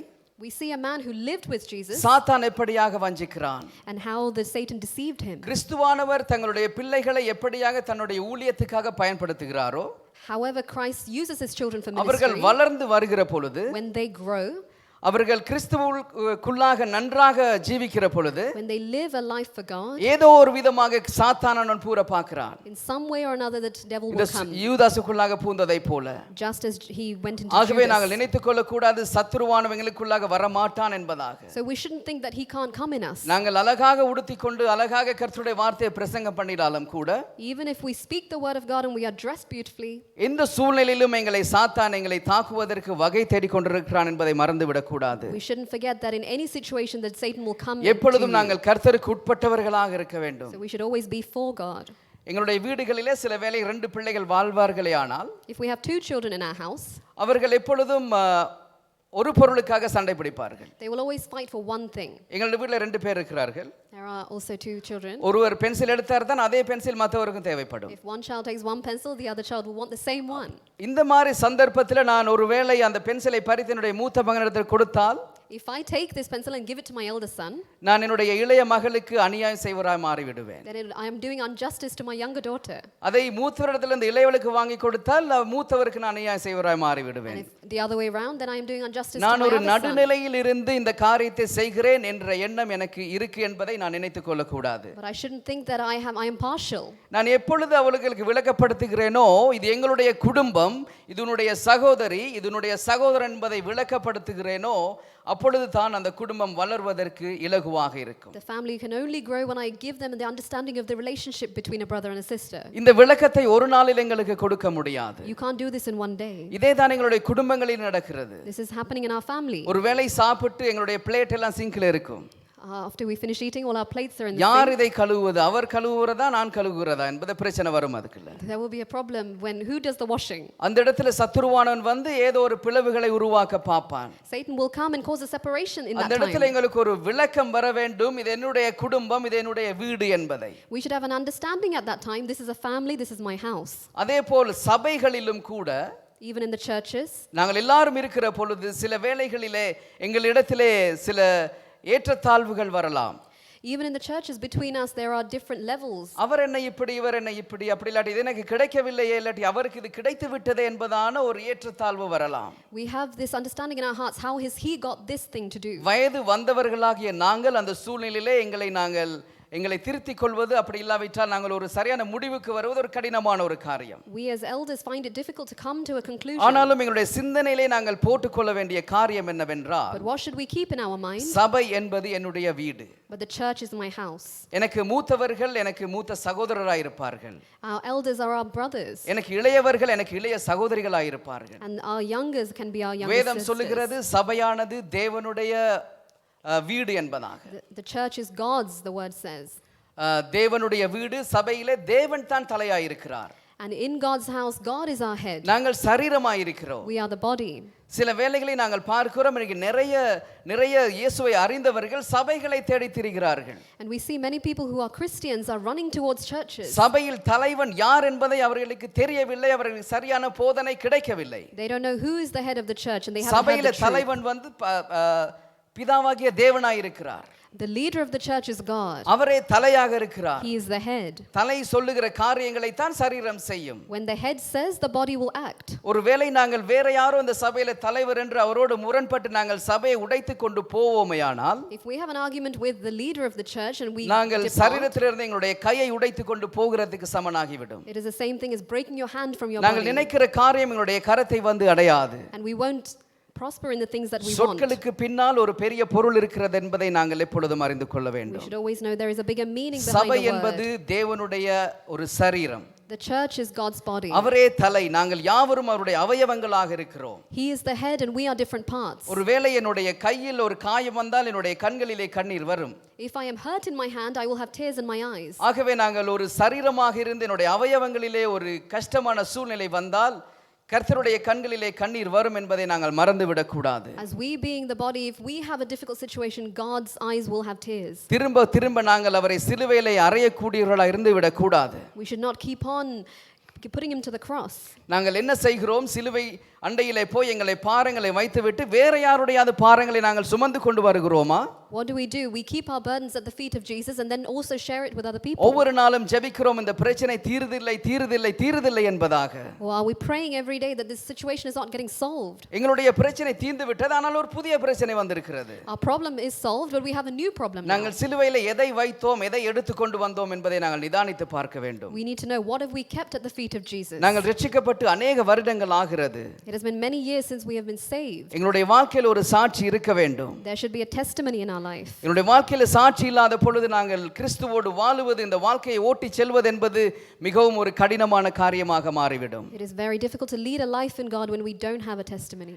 We see a man who lived with Jesus சாத்தான் எப்படியாக வஞ்சிக்கிறான். and how the Satan deceived him. கிறிஸ்துவானவர் தங்களுடைய பிள்ளைகளை எப்படியாக தன்னுடைய ஊழியத்துக்காக பயன்படுத்துகிறாரோ, However, Christ uses his children for அவர்கள் ministry. வளர்ந்து வருகிற பொழுது, When they grow, அவர்கள் கிறிஸ்துவுக்குள்ளாக நன்றாக ஜீவிக்கிற பொழுது, when they live a life for God, ஏதோ ஒரு விதமாக சாத்தானவன் பூர பார்க்கிறான். in some way or another the devil இந்த will come. யூதாசுக்குள்ளாக பூந்ததை போல. Just as he went into ஆகவே நாங்கள் Judas. நினைத்துக் கொள்ள கூடாது சத்துருவானவங்களுக்குள்ளாக வர மாட்டான் என்பதாக. So we shouldn't think that he can't come in us. நாங்கள் அழகாக உடுத்திக்கொண்டு அழகாக கர்த்தருடைய வார்த்தையை பிரசங்கம் பண்ணினாலும் கூட, Even if we speak the word of God and we are dressed beautifully, எந்த சூழ்நிலையிலும் எங்களை தாக்குவதற்கு வகை தேடிக் கொண்டிருக்கிறான் என்பதை மறந்துவிடக் கூடாது. we shouldn't forget that in any situation that Satan will come எப்பொழுதும் to நாங்கள் கர்த்தருக்கு உட்பட்டவர்களாக இருக்க வேண்டும். you. So we should always be for God. எங்களுடைய வீடுகளிலே சில வேளை 2 பிள்ளைகள் வாழ்வார்களே ஆனால், If we have 2 children in our house, அவர்கள் எப்பொழுதும் ஒரு பொருளுக்காக சண்டை பிடிப்பார்கள். They will always fight for one thing. எங்களுடைய வீட்டில் 2 பேர் இருக்கிறார்கள். There are also 2 children. ஒருவர் பென்சில் எடுத்தார் தான் அதே பென்சில் மற்றவருக்கும் தேவைப்படும். If one child takes one pencil, the other child will want the same one. இந்த மாதிரி சந்தர்ப்பத்தில் நான் ஒருவேளை அந்த பென்சிலை பறித்து என்னுடைய மூத்த மகனிடத்தில் கொடுத்தால், If I take this pencil and give it to my elder son, நான் என்னுடைய இளைய மகளுக்கு அநியாயம் செய்வராய் மாறிவிடுவேன். then I am doing injustice to my younger daughter. அதை மூத்தவரிடத்திலிருந்து இளையவளுக்கு வாங்கி கொடுத்தால் மூத்தவருக்கு நான் அநியாயம் செய்வராய் மாறிவிடுவேன். And if the other way around, then I am doing injustice to நான் my ஒரு other son. நடுநிலையில் இருந்து இந்த காரியத்தை செய்கிறேன் என்ற எண்ணம் எனக்கு இருக்கு என்பதை நான் நினைத்துக் கொள்ளக்கூடாது. But I shouldn't think that I am partial. நான் எப்பொழுது அவர்களுக்கு விளக்கப்படுத்துகிறேனோ, இது எங்களுடைய குடும்பம், இது உன்னுடைய சகோதரி, இது உன்னுடைய சகோதரன் என்பதை விளக்கப்படுத்துகிறேனோ, அப்பொழுது தான் அந்த குடும்பம் வளர்வதற்கு இலகுவாக இருக்கும். The family can only grow when I give them the understanding of the relationship between a brother and a sister. இந்த விளக்கத்தை ஒரு நாளில் எங்களுக்கு கொடுக்க முடியாது. You can't do this in one day. இதே தான் எங்களுடைய குடும்பங்களில் நடக்கிறது. This is happening in our family. ஒரு வேளை சாப்பிட்டு எங்களுடைய பிளேட் எல்லாம் சிங்க்ல இருக்கும். After we finish eating, all our plates are in the யார் sink. இதை கழுவுவது, அவர் கழுவுறதா நான் கழுவுறதா என்பது பிரச்சனை வரும். அதுக்குள்ள There will be a problem when who does the washing. அந்த இடத்துல சத்துருவானவன் வந்து ஏதோ ஒரு பிளவுகளை உருவாக்க பார்ப்பான். Satan will come and cause a separation in that அந்த இடத்துல time. எங்களுக்கு ஒரு விளக்கம் வர வேண்டும், இது என்னுடைய குடும்பம், இது என்னுடைய வீடு என்பதை. We should have an understanding at that time. This is a family, this is my house. அதேபோல் சபைகளிலும் கூட Even in the churches, நாங்கள் எல்லாரும் இருக்கிற பொழுது சில வேளைகளிலே எங்களிடத்திலே சில ஏற்றத்தாழ்வுகள் வரலாம். even in the churches between us, there are different levels. அவர் என்ன இப்படி, இவர் என்ன இப்படி, அப்படி இல்லாட்டி இது எனக்கு கிடைக்கவில்லையே, இல்லாட்டி அவருக்கு இது கிடைத்து விட்டதே என்பதான ஒரு ஏற்றத்தாழ்வு வரலாம். We have this understanding in our hearts. How has he got this thing to do? வயது வந்தவர்களாகிய நாங்கள் அந்த சூழ்நிலையிலே எங்களை திருத்திக் கொள்வது, அப்படி இல்லாவிட்டால் நாங்கள் ஒரு சரியான முடிவுக்கு வருவது ஒரு கடினமான ஒரு காரியம். We as elders find it difficult to come to a conclusion. ஆனாலும் எங்களுடைய சிந்தனையிலே நாங்கள் போட்டுக்கொள்ள வேண்டிய காரியம் என்னவென்றால், But what should we keep in our mind? சபை என்பது என்னுடைய வீடு. But the church is my house. எனக்கு மூத்தவர்கள் எனக்கு மூத்த சகோதரராய் இருப்பார்கள். Our elders are our brothers. எனக்கு இளையவர்கள் எனக்கு இளைய சகோதரிகளாய் இருப்பார்கள். And our youngers can be our younger வேதம் sisters. சொல்லுகிறது சபையானது தேவனுடைய வீடு என்பதாக. The church is God's, the word says. தேவனுடைய வீடு, சபையிலே தேவன் தான் தலையாய் இருக்கிறார். And in God's house, God is our head. நாங்கள் சரீரமாய் இருக்கிறோம். We are the body. சில வேளைகளை நாங்கள் பார்க்கிறோம், இன்னைக்கு நிறைய இயேசுவை அறிந்தவர்கள் சபைகளை தேடி திரிகிறார்கள். And we see many people who are Christians are running towards churches. சபையில் தலைவன் யார் என்பதை அவர்களுக்கு தெரியவில்லை, அவர்களுக்கு சரியான போதனை கிடைக்கவில்லை. They don't know who is the head of the church, and they haven't heard சபையில the truth. தலைவன் வந்து பிதாவாகிய தேவனாய் இருக்கிறார். The leader of the church is God. அவரே தலையாக இருக்கிறார். He is the head. தலை சொல்லுகிற காரியங்களை தான் சரீரம் செய்யும். When the head says, the body will act. ஒருவேளை நாங்கள் வேற யாரோ இந்த சபையில தலைவர் என்று அவரோடு முரண்பட்டு நாங்கள் சபையை உடைத்துக் கொண்டு போவோமேயானால், If we have an argument with the leader of the church and we நாங்கள் depart, சரீரத்திலிருந்து எங்களுடைய கையை உடைத்துக் கொண்டு போகிறதுக்கு சமனாகிவிடும். it is the same thing as breaking your hand from your நாங்கள் body. நினைக்கிற காரியம் எங்களுடைய கரத்தை வந்து அடையாது. And we won't prosper in the things that we want. சொற்களுக்கு பின்னால் ஒரு பெரிய பொருள் இருக்கிறது என்பதை நாங்கள் எப்பொழுதும் அறிந்து கொள்ள We வேண்டும். should always know there is a bigger meaning behind சபை the என்பது word. தேவனுடைய ஒரு சரீரம். The church is God's body. அவரே தலை, நாங்கள் யாவரும் அவருடைய அவயவங்களாக இருக்கிறோம். He is the head and we are different parts. ஒருவேளை என்னுடைய கையில் ஒரு காயம் வந்தால் என்னுடைய கண்களிலே கண்ணீர் வரும். If I am hurt in my hand, I will have tears in my eyes. ஆகவே நாங்கள் ஒரு சரீரமாக இருந்து என்னுடைய அவயவங்களிலே ஒரு கஷ்டமான சூழ்நிலை வந்தால் கர்த்தருடைய கண்களிலே கண்ணீர் வரும் என்பதை நாங்கள் மறந்துவிடக் கூடாது. As we being the body, if we have a difficult situation, God's eyes will have tears. திரும்ப நாங்கள் அவரை சிலுவையிலே அறையக்கூடியவர்களாக இருந்து விடக் கூடாது. We should not keep on putting him to the cross. நாங்கள் என்ன செய்கிறோம், சிலுவை அண்டையிலே போய் எங்களை பாரங்களை வைத்துவிட்டு வேற யாருடைய பாரங்களை நாங்கள் சுமந்து கொண்டு வருகிறோமா? What do? We keep our burdens at the feet of Jesus and then also share it with other people. ஒவ்வொரு நாளும் ஜெபிக்கிறோம், இந்த பிரச்சனை தீருதில்லை என்பதாக. Or are we praying every day that this situation is not getting solved? எங்களுடைய பிரச்சனை தீர்ந்து விட்டது, ஆனால் ஒரு புதிய பிரச்சனை வந்திருக்கிறது. Our problem is solved, but we have a new problem now. நாங்கள் சிலுவையிலே எதை வைத்தோம், எதை எடுத்துக்கொண்டு வந்தோம் என்பதை நாங்கள் நிதானித்து பார்க்க வேண்டும். We need to know, what have we kept at the feet of Jesus? நாங்கள் ரட்சிக்கப்பட்டு அநேக வருடங்கள் ஆகிறது. It has been many years since we have been saved. எங்களுடைய வாழ்க்கையில் ஒரு சாட்சி இருக்க வேண்டும். There should be a testimony in our life. எங்களுடைய வாழ்க்கையில் சாட்சி இல்லாத பொழுது நாங்கள் கிறிஸ்துவோடு வாழுவது, இந்த வாழ்க்கையை ஓட்டி செல்வது என்பது மிகவும் ஒரு கடினமான காரியமாக மாறிவிடும். It is very difficult to lead a life in God when we don't have a testimony.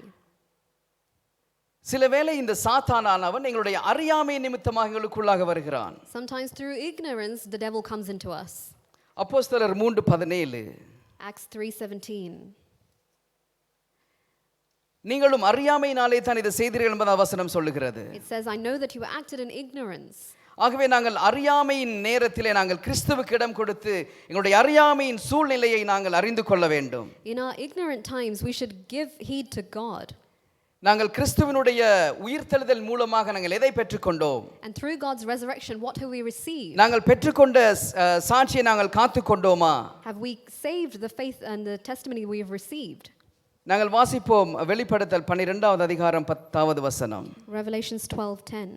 சில வேளை இந்த சாத்தானானவன் எங்களுடைய அறியாமை நிமித்தமாக எங்களுக்குள்ளாக வருகிறான். Sometimes through ignorance the devil comes into us. அப்போஸ்தலர் 3:17, Acts 3:17. நீங்களும் அறியாமையினாலே தான் இதை செய்தீர்கள் என்பது வசனம் சொல்லுகிறது. It says, I know that you acted in ignorance. ஆகவே நாங்கள் அறியாமையின் நேரத்திலே நாங்கள் கிறிஸ்துவுக்கு இடம் கொடுத்து எங்களுடைய அறியாமையின் சூழ்நிலையை நாங்கள் அறிந்து கொள்ள வேண்டும். In our ignorant times, we should give heed to God. நாங்கள் கிறிஸ்துவினுடைய உயிர்த்தெழுதல் மூலமாக நாங்கள் எதை பெற்றுக்கொண்டோம்? And through God's resurrection, what have we received? நாங்கள் பெற்றுக்கொண்ட சாட்சியை நாங்கள் காத்துக்கொண்டோமா? Have we saved the faith and the testimony we have received? நாங்கள் வாசிப்போம் வெளிப்படுத்தல் 12வது அதிகாரம் 10வது வசனம். Revelations 12:10.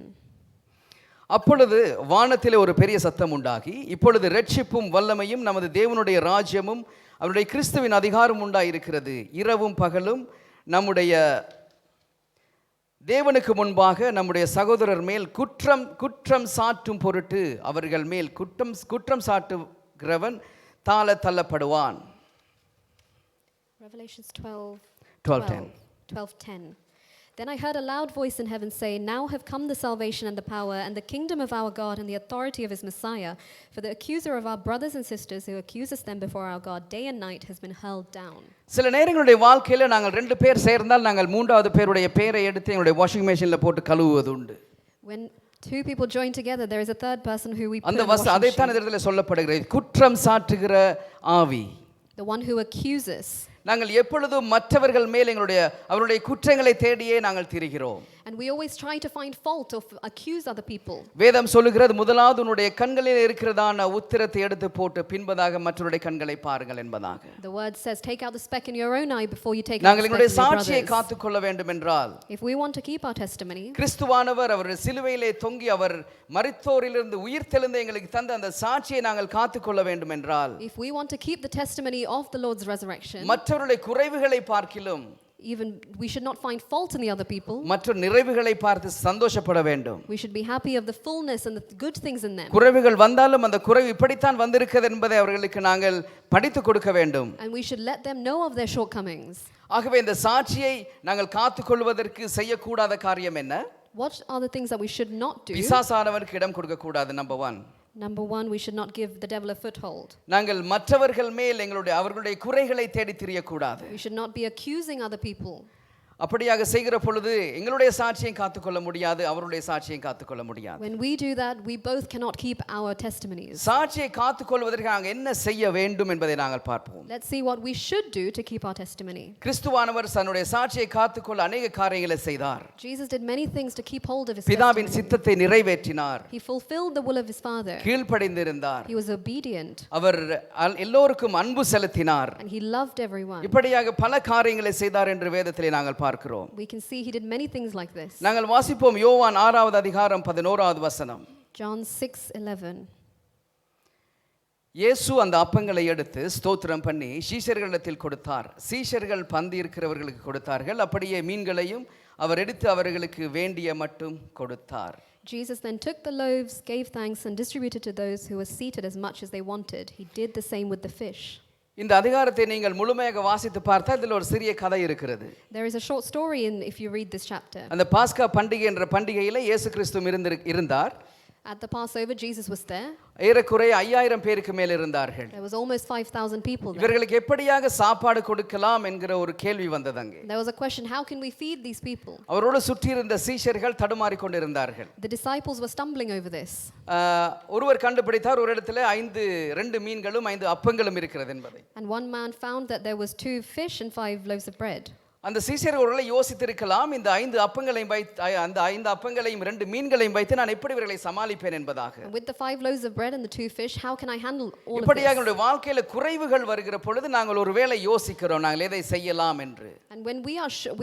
அப்பொழுது வானத்திலே ஒரு பெரிய சத்தம் உண்டாகி, இப்பொழுது இரட்சிப்பும் வல்லமையும் நமது தேவனுடைய ராஜ்யமும் அவருடைய கிறிஸ்துவின் அதிகாரம் உண்டாயிருக்கிறது. இரவும் பகலும் நம்முடைய தேவனுக்கு முன்பாக நம்முடைய சகோதரர் மேல் குற்றம் சாட்டும் பொருட்டு அவர்கள் மேல் குற்றம் சாட்டுகிறவன் தாழ தள்ளப்படுவான். Revelations 12:10. Then I heard a loud voice in heaven say, Now have come the salvation and the power and the kingdom of our God and the authority of his Messiah. For the accuser of our brothers and sisters who accuses them before our God day and night has been hurled down. சில நேரங்களுடைய வாழ்க்கையில நாங்கள் 2 பேர் சேர்ந்தால் நாங்கள் 3வது பேருடைய பெயரை எடுத்து எங்களுடைய வாஷிங் மெஷின்ல போட்டு கழுவுவது உண்டு. When two people join together, there is a third person who we put in அந்த அதைத்தான் இந்த இடத்துல சொல்லப்படுகிறது, குற்றம் சாட்டுகிற ஆவி. The one who accuses. நாங்கள் எப்பொழுதும் மற்றவர்கள் மேல் அவருடைய குற்றங்களை தேடியே நாங்கள் திரிகிறோம். And we always try to find fault or accuse other people. வேதம் சொல்லுகிறது, முதலாவது உன்னுடைய கண்களில் இருக்கிறதான உத்திரத்தை எடுத்து போட்டு பின்பதாக மற்றவருடைய கண்களை பாருங்கள் என்பதாக. The word says, take out the speck in your own eye before you take out the speck in your brother's. நாங்கள் எங்களுடைய சாட்சியை காத்துக்கொள்ள வேண்டும் என்றால், if we want to keep our testimony, கிறிஸ்துவானவர் அவர் சிலுவையிலே தொங்கி அவர் மரித்தோரிலிருந்து உயிர்த்தெழுந்து எங்களுக்கு தந்த அந்த சாட்சியை நாங்கள் காத்துக்கொள்ள வேண்டும் என்றால், if we want to keep the testimony of the Lord's resurrection, மற்றவருடைய குறைவுகளை பார்க்கிலும் even we should not find fault in the other people. மற்ற நிறைவுகளை பார்த்து சந்தோஷப்பட வேண்டும். We should be happy of the fullness and the good things in them. குறைவுகள் வந்தாலும் அந்த குறைவு இப்படித்தான் வந்திருக்கிறது என்பதை அவர்களுக்கு நாங்கள் படித்து கொடுக்க வேண்டும். And we should let them know of their shortcomings. ஆகவே இந்த சாட்சியை நாங்கள் காத்துக்கொள்வதற்கு செய்யக்கூடாத காரியம் என்ன? What are the things that we should not do? பிசாசானவருக்கு இடம் கொடுக்க கூடாது. Number 1. Number 1, we should not give the devil a foothold. நாங்கள் மற்றவர்கள் மேல் அவர்களுடைய குறைகளை தேடி திரியக்கூடாது. We should not be accusing other people. அப்படியாக செய்கிற பொழுது எங்களுடைய சாட்சியை காத்துக்கொள்ள முடியாது, அவருடைய சாட்சியை காத்துக்கொள்ள முடியாது. When we do that, we both cannot keep our testimonies. சாட்சியை காத்துக்கொள்வதற்கு நாங்கள் என்ன செய்ய வேண்டும் என்பதை நாங்கள் பார்ப்போம். Let's see what we should do to keep our testimony. கிறிஸ்துவானவர் தன்னுடைய சாட்சியை காத்துக்கொள்ள अनेक காரியங்களை செய்தார். Jesus did many things to keep hold of his பிதாவின் testimony. சித்தத்தை நிறைவேற்றினார். He fulfilled the will of his Father. கீழ்ப்படிந்திருந்தார். He was obedient. அவர் எல்லோருக்கும் அன்பு செலுத்தினார். And he loved everyone. இப்படியாக பல காரியங்களை செய்தார் என்று வேதத்திலே நாங்கள் பார்க்கிறோம். We can see he did many things like this. நாங்கள் வாசிப்போம் யோவான் 6வது அதிகாரம் 11வது வசனம். John 6:11. இயேசு அந்த அப்பங்களை எடுத்து ஸ்தோத்திரம் பண்ணி சீஷர்களிடத்தில் கொடுத்தார். சீஷர்கள் பந்தி இருக்கிறவர்களுக்கு கொடுத்தார்கள். அப்படியே மீன்களையும் அவர் எடுத்து அவர்களுக்கு வேண்டிய மட்டும் கொடுத்தார். Jesus then took the loaves, gave thanks and distributed to those who were seated as much as they wanted. He did the same with the fish. இந்த அதிகாரத்தை நீங்கள் முழுமையாக வாசித்து பார்த்தால் இதில் ஒரு சிறிய கதை இருக்கிறது. There is a short story if you read this chapter. அந்த பாஸ்கா பண்டிகை என்ற பண்டிகையில இயேசு கிறிஸ்து இருந்தார். At the Passover, Jesus was there. ஏறக்குறைய 5000 பேருக்கு மேல் இருந்தார்கள். There was almost 5000 people there. இவர்களுக்கு எப்படியாக சாப்பாடு கொடுக்கலாம் என்கிற ஒரு கேள்வி வந்தது அங்கே. There was a question, how can we feed these people? அவரோடு சுற்றி இருந்த சீஷர்கள் தடுமாறிக் கொண்டிருந்தார்கள். The disciples were stumbling over this. ஒருவர் கண்டுபிடித்தார், ஒரு இடத்துல 2 மீன்களும் 5 அப்பங்களும் இருக்கிறது என்பதை. And one man found that there was 2 fish and 5 loaves of bread. அந்த சீஷர்கள் ஒருவேளை யோசித்திருக்கலாம், இந்த 5 அப்பங்களையும் வைத்து அந்த 5 அப்பங்களையும் 2 மீன்களையும் வைத்து நான் எப்படி இவர்களை சமாளிப்பேன் என்பதாக. With the 5 loaves of bread and the 2 fish, how can I handle all of இப்படியாக this? நம்முடைய வாழ்க்கையில குறைவுகள் வருகிற பொழுது நாங்கள் ஒருவேளை யோசிக்கிறோம் நாங்கள் எதை செய்யலாம் என்று. And when we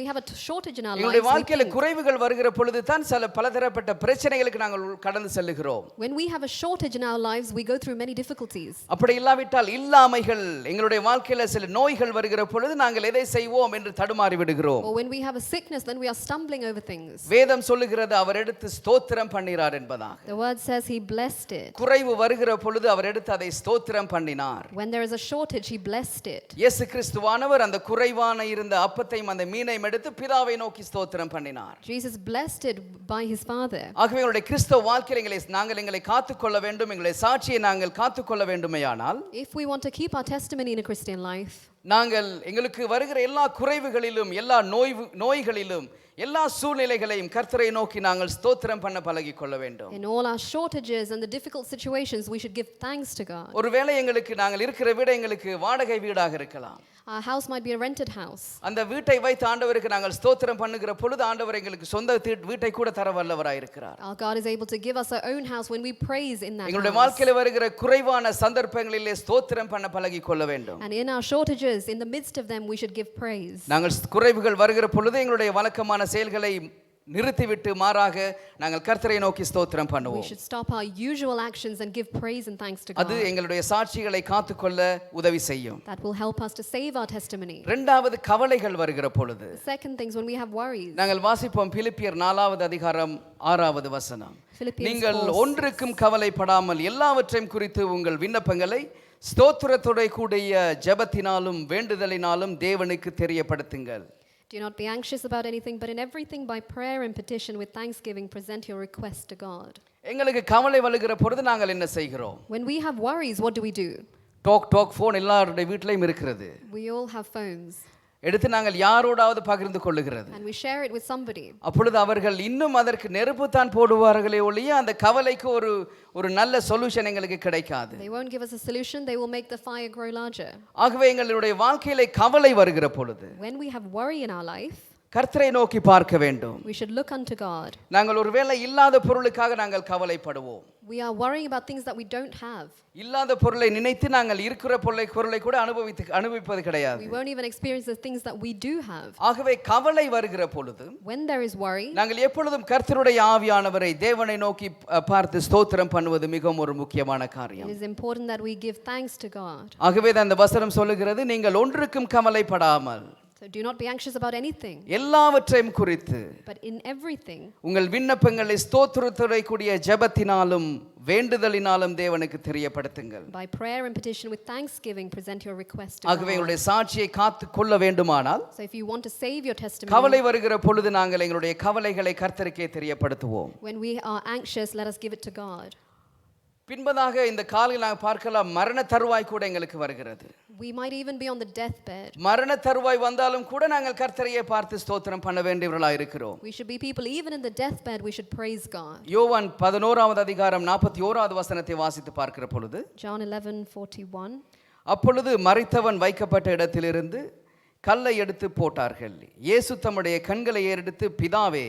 have a shortage in our lives, எங்களுடைய வாழ்க்கையில குறைவுகள் வருகிற பொழுது தான் பலதரப்பட்ட பிரச்சனைகளுக்கு நாங்கள் கடந்து செல்லுகிறோம். when we have a shortage in our lives, we go through many difficulties. அப்படி இல்லாவிட்டால் இல்லாமைகள் எங்களுடைய வாழ்க்கையில சில நோய்கள் வருகிற பொழுது நாங்கள் எதை செய்வோம் என்று தடுமாறி விடுகிறோம். Or when we have a sickness, then we are stumbling over things. வேதம் சொல்லுகிறது அவர் எடுத்து ஸ்தோத்திரம் பண்ணினார் என்பதாக. The word says he blessed it. குறைவு வருகிற பொழுது அவர் எடுத்து அதை ஸ்தோத்திரம் பண்ணினார். When there is a shortage, he blessed it. இயேசு கிறிஸ்துவானவர் அந்த குறைவான இருந்த அப்பத்தையும் அந்த மீனையும் எடுத்து பிதாவை நோக்கி ஸ்தோத்திரம் பண்ணினார். Jesus blessed it by his Father. ஆகவே எங்களுடைய கிறிஸ்தவ வாழ்க்கையில நாங்கள் எங்களை காத்துக்கொள்ள வேண்டும், எங்களுடைய சாட்சியை நாங்கள் காத்துக்கொள்ள வேண்டுமேயானால், If we want to keep our testimony in a Christian life, நாங்கள் எங்களுக்கு வருகிற எல்லா குறைவுகளிலும் எல்லா நோய்களிலும் எல்லா சூழ்நிலைகளையும் கர்த்தரை நோக்கி நாங்கள் ஸ்தோத்திரம் பண்ண பழகிக் கொள்ள வேண்டும். In all our shortages and the difficult situations, we should give thanks to God. ஒருவேளை எங்களுக்கு நாங்கள் இருக்கிற வீடு எங்களுக்கு வாடகை வீடாக இருக்கலாம். Our house might be a rented house. அந்த வீட்டை வைத்து ஆண்டவருக்கு நாங்கள் ஸ்தோத்திரம் பண்ணுகிற பொழுது ஆண்டவர் எங்களுக்கு சொந்த வீட்டை கூட தர வல்லவராய் இருக்கிறார். Our God is able to give us our own house when we praise in that house. எங்களுடைய வாழ்க்கையில வருகிற குறைவான சந்தர்ப்பங்களிலே ஸ்தோத்திரம் பண்ண பழகிக் கொள்ள வேண்டும். And in our shortages, in the midst of them, we should give praise. நாங்கள் குறைவுகள் வருகிற பொழுது எங்களுடைய வழக்கமான செயல்களை நிறுத்திவிட்டு மாறாக நாங்கள் கர்த்தரை நோக்கி ஸ்தோத்திரம் We பண்ணுவோம். should stop our usual actions and give praise and thanks to அது God. எங்களுடைய சாட்சிகளை காத்துக்கொள்ள உதவி செய்யும். That will help us to save our testimony. இரண்டாவது கவலைகள் வருகிற பொழுது The second thing is when we have worries. நாங்கள் வாசிப்போம் பிலிப்பியர் 4வது அதிகாரம் 6வது வசனம். Philippians நீங்கள் 4:6. ஒன்றுக்கும் கவலைப்படாமல் எல்லாவற்றையும் குறித்து உங்கள் விண்ணப்பங்களை ஸ்தோத்திரத்தோட கூடிய ஜெபத்தினாலும் வேண்டுதலினாலும் தேவனுக்கு தெரியப்படுத்துங்கள். Do not be anxious about anything, but in everything by prayer and petition with thanksgiving present your request to God. எங்களுக்கு கவலை வருகிற பொழுது நாங்கள் என்ன செய்கிறோம்? When we have worries, what do we do? டாக் ஃபோன் எல்லாருடைய வீட்லயும் இருக்கிறது. We all have phones எடுத்து நாங்கள் யாரோடாவது பகிர்ந்து கொள்ளுகிறது. and we share it with somebody. அப்பொழுது அவர்கள் இன்னும் அதற்கு நெருப்பு தான் போடுவார்களே ஒழிய அந்த கவலைக்கு ஒரு நல்ல சொல்யூஷன் எங்களுக்கு கிடைக்காது. They won't give us a solution, they will make the fire grow larger. ஆகவே எங்களுடைய வாழ்க்கையிலே கவலை வருகிற பொழுது When we have worry in our life, கர்த்தரை நோக்கி பார்க்க வேண்டும். we should look unto God. நாங்கள் ஒருவேளை இல்லாத பொருளுக்காக நாங்கள் கவலைப்படுவோம். We are worrying about things that we don't have. இல்லாத பொருளை நினைத்து நாங்கள் இருக்கிற பொருளை கூட அனுபவிப்பது கிடையாது. We won't even experience the things that we do have. ஆகவே கவலை வருகிற பொழுது When there is worry, நாங்கள் எப்பொழுதும் கர்த்தருடைய ஆவியானவரை தேவனை நோக்கி பார்த்து ஸ்தோத்திரம் பண்ணுவது மிகவும் ஒரு முக்கியமான it காரியம். is important that we give thanks to God. ஆகவே தான் அந்த வசனம் சொல்லுகிறது, நீங்கள் ஒன்றுக்கும் கவலைப்படாமல் So do not be anxious about anything, எல்லாவற்றையும் குறித்து but in everything உங்கள் விண்ணப்பங்களை ஸ்தோத்திரத்தோட கூடிய ஜெபத்தினாலும் வேண்டுதலினாலும் தேவனுக்கு தெரியப்படுத்துங்கள். by prayer and petition with thanksgiving present your request to ஆகவே God. எங்களுடைய சாட்சியை காத்து கொள்ள வேண்டுமானால் So if you want to save your testimony, கவலை வருகிற பொழுது நாங்கள் எங்களுடைய கவலைகளை கர்த்தருக்கே தெரியப்படுத்துவோம். when we are anxious, let us give it to God. பின்பதாக இந்த காலையில் நாங்கள் பார்க்கலாம், மரண தருவாய் கூட எங்களுக்கு வருகிறது. We might even be on the deathbed. மரண தருவாய் வந்தாலும் கூட நாங்கள் கர்த்தரையே பார்த்து ஸ்தோத்திரம் பண்ண வேண்டியவர்களாக இருக்கிறோம். We should be people even in the deathbed, we should praise God. யோவான் 11வது அதிகாரம் 41வது வசனத்தை வாசித்து பார்க்கிற பொழுது, John 11:41. அப்பொழுது மரித்தவன் வைக்கப்பட்ட இடத்திலிருந்து கல்லை எடுத்து போட்டார்கள். இயேசு தம்முடைய கண்களை ஏறெடுத்து, பிதாவே,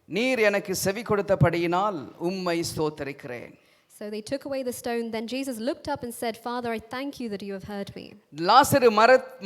நீர் எனக்கு செவி கொடுத்தபடியினால் உம்மை ஸ்தோத்தரிக்கிறேன். So they took away the stone. Then Jesus looked up and said, Father, I thank you that you have heard me. லாசரு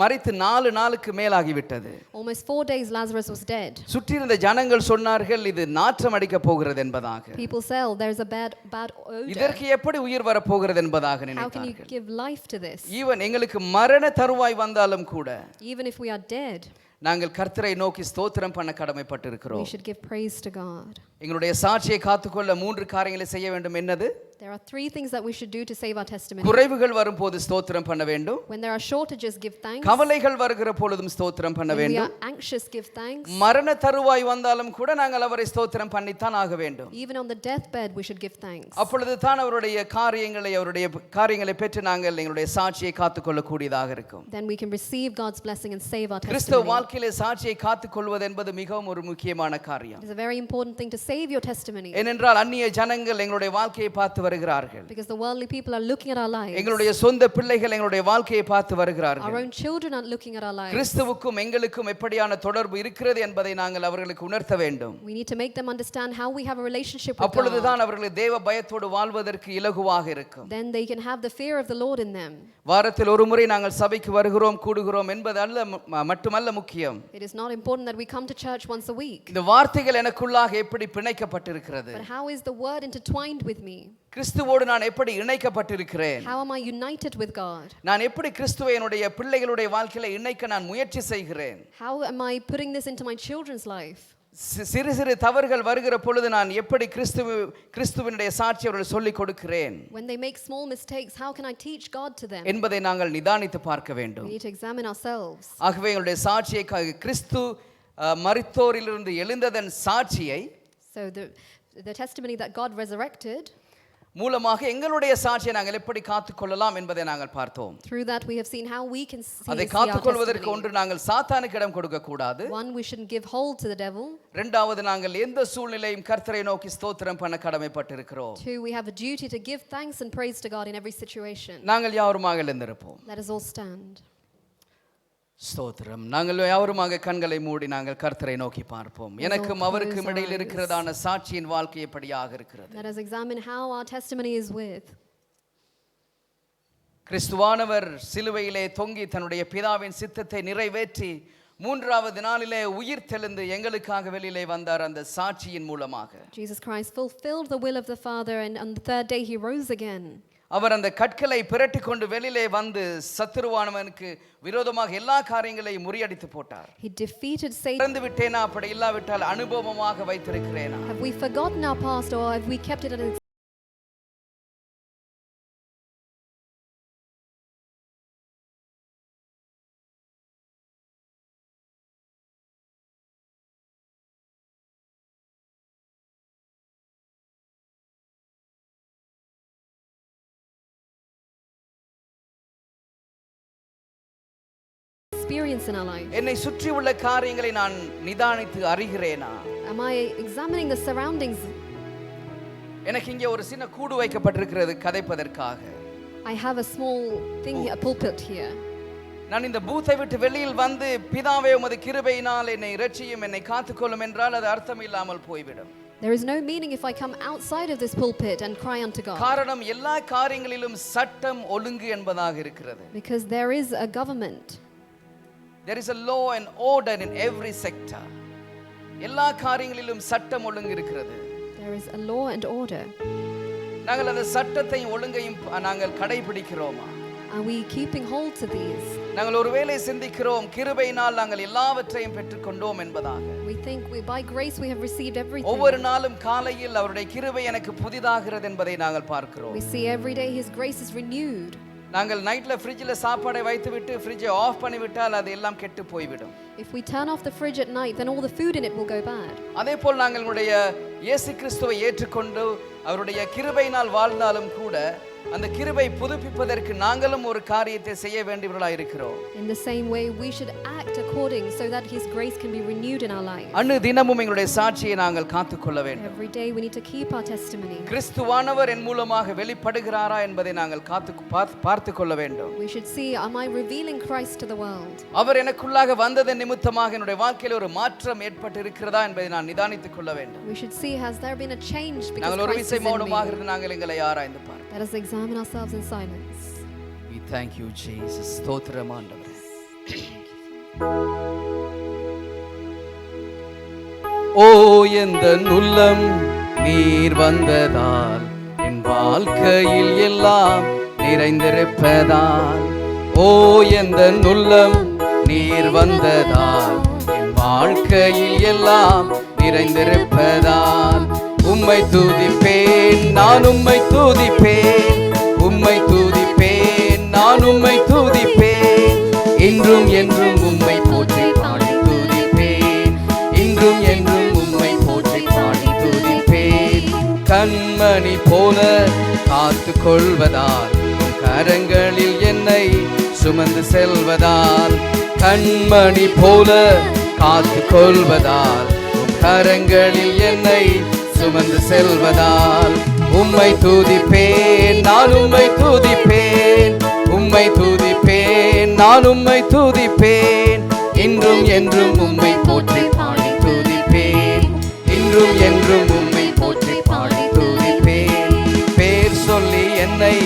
மரித்து 4 நாளுக்கு மேலாகிவிட்டது. Almost 4 days Lazarus was dead. சுற்றி இருந்த ஜனங்கள் சொன்னார்கள், இது நாற்றம் அடிக்க போகிறது என்பதாக. People say, there's a bad odor. இதற்கு எப்படி உயிர் வர போகிறது என்பதாக How can you நினைத்தார்கள். give life to this? Even எங்களுக்கு மரண தருவாய் வந்தாலும் கூட Even if we are dead, நாங்கள் கர்த்தரை நோக்கி ஸ்தோத்திரம் பண்ண கடமைப்பட்டு we இருக்கிறோம். should give praise to God. எங்களுடைய சாட்சியை காத்துக்கொள்ள 3 காரியங்களை செய்ய வேண்டும். என்னது? There are 3 things that we should do to save our testimony. குறைவுகள் வரும்போது ஸ்தோத்திரம் பண்ண வேண்டும். When there are shortages, give thanks. கவலைகள் வருகிற பொழுதும் ஸ்தோத்திரம் பண்ண When we வேண்டும். are anxious, give thanks. மரண தருவாய் வந்தாலும் கூட நாங்கள் அவரை ஸ்தோத்திரம் பண்ணித்தான் ஆக வேண்டும். Even on the deathbed, we should give thanks. அப்பொழுது தான் அவருடைய காரியங்களை பெற்று நாங்கள் எங்களுடைய சாட்சியை காத்துக்கொள்ள கூடியதாக இருக்கும். Then we can receive God's blessing and save our கிறிஸ்தவ testimony. வாழ்க்கையிலே சாட்சியை காத்துக்கொள்வது என்பது மிகவும் ஒரு முக்கியமான காரியம். It is a very important thing to save your testimony. ஏனென்றால் அந்நிய ஜனங்கள் எங்களுடைய வாழ்க்கையை பார்த்து வருகிறார்கள். Because the worldly people are looking at our lives. எங்களுடைய சொந்த பிள்ளைகள் எங்களுடைய வாழ்க்கையை பார்த்து Our வருகிறார்கள். own children are looking at our lives. கிறிஸ்துவுக்கும் எங்களுக்கும் எப்படியான தொடர்பு இருக்கிறது என்பதை நாங்கள் அவர்களுக்கு உணர்த்த வேண்டும். We need to make them understand how we have a relationship with God. அப்பொழுதுதான் அவர்கள் தேவ பயத்தோடு வாழ்வதற்கு இலகுவாக இருக்கும். Then they can have the fear of the Lord in them. வாரத்தில் ஒரு முறை நாங்கள் சபைக்கு வருகிறோம் கூடுகிறோம் என்பது மட்டுமல்ல முக்கியம். It is not important that we come to church once a week. இந்த வார்த்தைகள் எனக்குள்ளாக எப்படி பிணைக்கப்பட்டிருக்கிறது? But how is the word intertwined with me? கிறிஸ்துவோடு நான் எப்படி இணைக்கப்பட்டிருக்கிறேன்? How am I united with God? நான் எப்படி கிறிஸ்துவை என்னுடைய பிள்ளைகளுடைய வாழ்க்கையில இணைக்க நான் முயற்சி செய்கிறேன்? How am I putting this into my children's life? சிறு சிறு தவறுகள் வருகிற பொழுது நான் எப்படி கிறிஸ்துவினுடைய சாட்சி அவர்கள் சொல்லிக் கொடுக்கிறேன் When they make small mistakes, how can I teach God to them? என்பதை நாங்கள் நிதானித்து பார்க்க வேண்டும். We need to examine ourselves. ஆகவே எங்களுடைய சாட்சியை கிறிஸ்து மரித்தோரிலிருந்து எழுந்ததன் சாட்சியை So the testimony that God resurrected, மூலமாக எங்களுடைய சாட்சியை நாங்கள் எப்படி காத்துக்கொள்ளலாம் என்பதை நாங்கள் பார்த்தோம். Through that we have seen how we can see அதை காத்துக்கொள்வதற்கு ஒன்று நாங்கள் சாத்தானுக்கு இடம் கொடுக்க கூடாது. One, we shouldn't give hold to the devil. இரண்டாவது நாங்கள் எந்த சூழ்நிலையும் கர்த்தரை நோக்கி ஸ்தோத்திரம் பண்ண கடமைப்பட்டிருக்கிறோம். Two, we have a duty to give thanks and praise to God in every situation. நாங்கள் யாவருமாக எழுந்திருப்போம். Let us all stand. ஸ்தோத்திரம். நாங்கள் யாவருமாக கண்களை மூடி நாங்கள் கர்த்தரை நோக்கி பார்ப்போம். எனக்கும் அவருக்கும் இடையில் இருக்கிறதான சாட்சியின் வாழ்க்கை எப்படியாக இருக்கிறது. Let us examine how our testimony is with. கிறிஸ்துவானவர் சிலுவையிலே தொங்கி தன்னுடைய பிதாவின் சித்தத்தை நிறைவேற்றி மூன்றாவது நாளிலே உயிர் தெழுந்து எங்களுக்காக வெளியிலே வந்தார் அந்த சாட்சியின் மூலமாக. Jesus Christ fulfilled the will of the Father, and on the third day he rose again. அவர் அந்த கற்களை பிரட்டி கொண்டு வெளியிலே வந்து சத்துருவானவனுக்கு விரோதமாக எல்லா காரியங்களையும் முறியடித்து போட்டார். He defeated Satan. மறந்து விட்டேனா அப்படி இல்லாவிட்டால் அனுபவமாக வைத்திருக்கிறேனா? Have we forgotten our past, or have we kept it as experience in our life? என்னை சுற்றி உள்ள காரியங்களை நான் நிதானித்து அறிகிறேனா? Am I examining the surroundings? எனக்கு இங்கே ஒரு சின்ன கூடு வைக்கப்பட்டிருக்கிறது கதைப்பதற்காக. I have a small thing here, a pulpit here. நான் இந்த பூத்தை விட்டு வெளியில் வந்து பிதாவே உமது கிருபையினால் என்னை இரட்சியும் என்னை காத்துக்கொள்ளும் என்றால் அது அர்த்தம் இல்லாமல் போய்விடும். There is no meaning if I come outside of this pulpit and cry unto God. காரணம் எல்லா காரியங்களிலும் சட்டம் ஒழுங்கு என்பதாக இருக்கிறது. Because there is a government. There is a law and order in every sector. எல்லா காரியங்களிலும் சட்டம் ஒழுங்கு இருக்கிறது. There is a law and order. நாங்கள் அந்த சட்டத்தையும் ஒழுங்கையும் நாங்கள் கடைபிடிக்கிறோமா? Are we keeping hold to these? நாங்கள் ஒருவேளை சிந்திக்கிறோம் கிருபையினால் நாங்கள் எல்லாவற்றையும் பெற்றுக்கொண்டோம் என்பதாக. We think by grace we have received everything. ஒவ்வொரு நாளும் காலையில் அவருடைய கிருபை எனக்கு புதிதாகிறது என்பதை நாங்கள் பார்க்கிறோம். We see every day his grace is renewed. நாங்கள் நைட்ல ஃப்ரிட்ஜ்ல சாப்பாடை வைத்துவிட்டு ஃப்ரிட்ஜை ஆஃப் பண்ணிவிட்டால் அது எல்லாம் கெட்டு போய்விடும். If we turn off the fridge at night, then all the food in it will go bad. அதேபோல் நாங்களுடைய இயேசு கிறிஸ்துவை ஏற்றுக்கொண்டு அவருடைய கிருபையினால் வாழ்ந்தாலும் கூட அந்த கிருபை புதுப்பிப்பதற்கு நாங்களும் ஒரு காரியத்தை செய்ய வேண்டியவர்களாய் இருக்கிறோம். In the same way, we should act according so that his grace can be renewed in our lives. அனுதினமும் எங்களுடைய சாட்சியை நாங்கள் காத்துக்கொள்ள வேண்டும். Every day we need to keep our testimony. கிறிஸ்துவானவர் என் மூலமாக வெளிப்படுகிறாரா என்பதை நாங்கள் பார்த்து கொள்ள வேண்டும். We should see, am I revealing Christ to the world? அவர் எனக்குள்ளாக வந்ததன் நிமித்தமாக என்னுடைய வாழ்க்கையில் ஒரு மாற்றம் ஏற்பட்டு இருக்கிறதா என்பதை நான் நிதானித்துக் கொள்ள வேண்டும். We should see, has there been a change because நாங்கள் ஒரு Christ is விசை in மௌனமாக me? இருந்து நாங்கள் எங்களை ஆராய்ந்து பார்ப்போம். Let us examine ourselves in silence. We thank you Jesus. ஸ்தோத்திரம் ஆண்டவரே. ஓ எந்த உள்ளம் நீர் வந்ததால் என் வாழ்க்கையில் எல்லாம் நிறைந்திருப்பதால். ஓ எந்த உள்ளம் நீர் வந்ததால் என் வாழ்க்கையில் எல்லாம் நிறைந்திருப்பதால். உம்மை துதிப்பேன் நான் உம்மை துதிப்பேன், உம்மை துதிப்பேன் நான் உம்மை துதிப்பேன், இன்றும் என்றும் உம்மை போற்றி பாடி துதிப்பேன், இன்றும் என்றும் உம்மை போற்றி பாடி துதிப்பேன். கண்மணி போல காத்து கொள்வதால் உம் கரங்களில் என்னை சுமந்து செல்வதால், கண்மணி போல காத்து கொள்வதால் உம் கரங்களில் என்னை சுமந்து செல்வதால். உம்மை துதிப்பேன் நான் உம்மை துதிப்பேன், உம்மை துதிப்பேன் நான் உம்மை துதிப்பேன், இன்றும் என்றும் உம்மை போற்றி பாடி துதிப்பேன், இன்றும் என்றும் உம்மை போற்றி பாடி துதிப்பேன். பேர் சொல்லி என்னை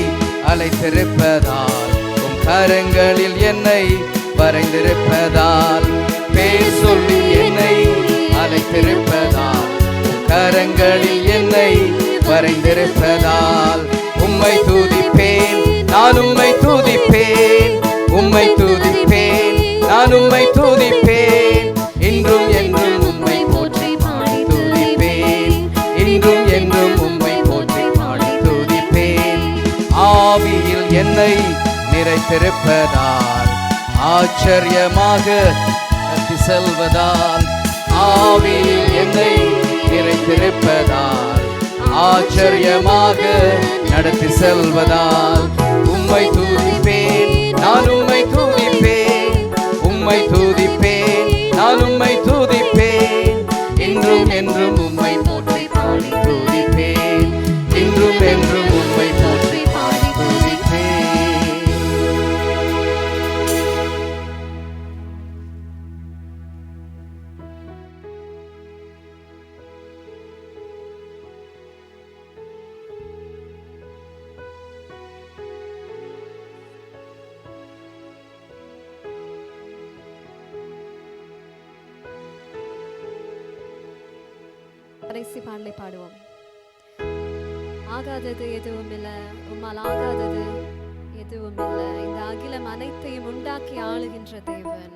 அழைத்திருப்பதால் உம் கரங்களில் என்னை வரைந்திருப்பதால், பேர் சொல்லி என்னை அழைத்திருப்பதால் கரங்களில் என்னை வரைந்திருப்பதால். உம்மை துதிப்பேன் நான் உம்மை துதிப்பேன், உம்மை துதிப்பேன் நான் உம்மை துதிப்பேன், இன்றும் என்றும் உம்மை போற்றி பாடி துதிப்பேன், இன்றும் என்றும் உம்மை போற்றி பாடி துதிப்பேன். ஆவியில் என்னை நிறைத்திருப்பதால் ஆச்சரியமாக நடத்தி செல்வதால், ஆவியில் என்னை நிறைத்திருப்பதால் ஆச்சரியமாக நடத்தி செல்வதால் உம்மை துதிப்பேன், நான் உம்மை துதிப்பேன், உம்மை துதிப்பேன், நான் உம்மை துதிப்பேன், இன்றும் என்றும் உம்மை போற்றி பாடி துதிப்பேன், இன்றும் என்றும் உம்மை போற்றி பாடி துதிப்பேன். கடைசி பாடலை பாடுவோம். ஆகாதது எதுவும் இல்லை, உம்மால் ஆகாதது எதுவும் இல்லை. இந்த அகிலம் அனைத்தையும் உண்டாக்கி ஆளுகின்ற தேவன்.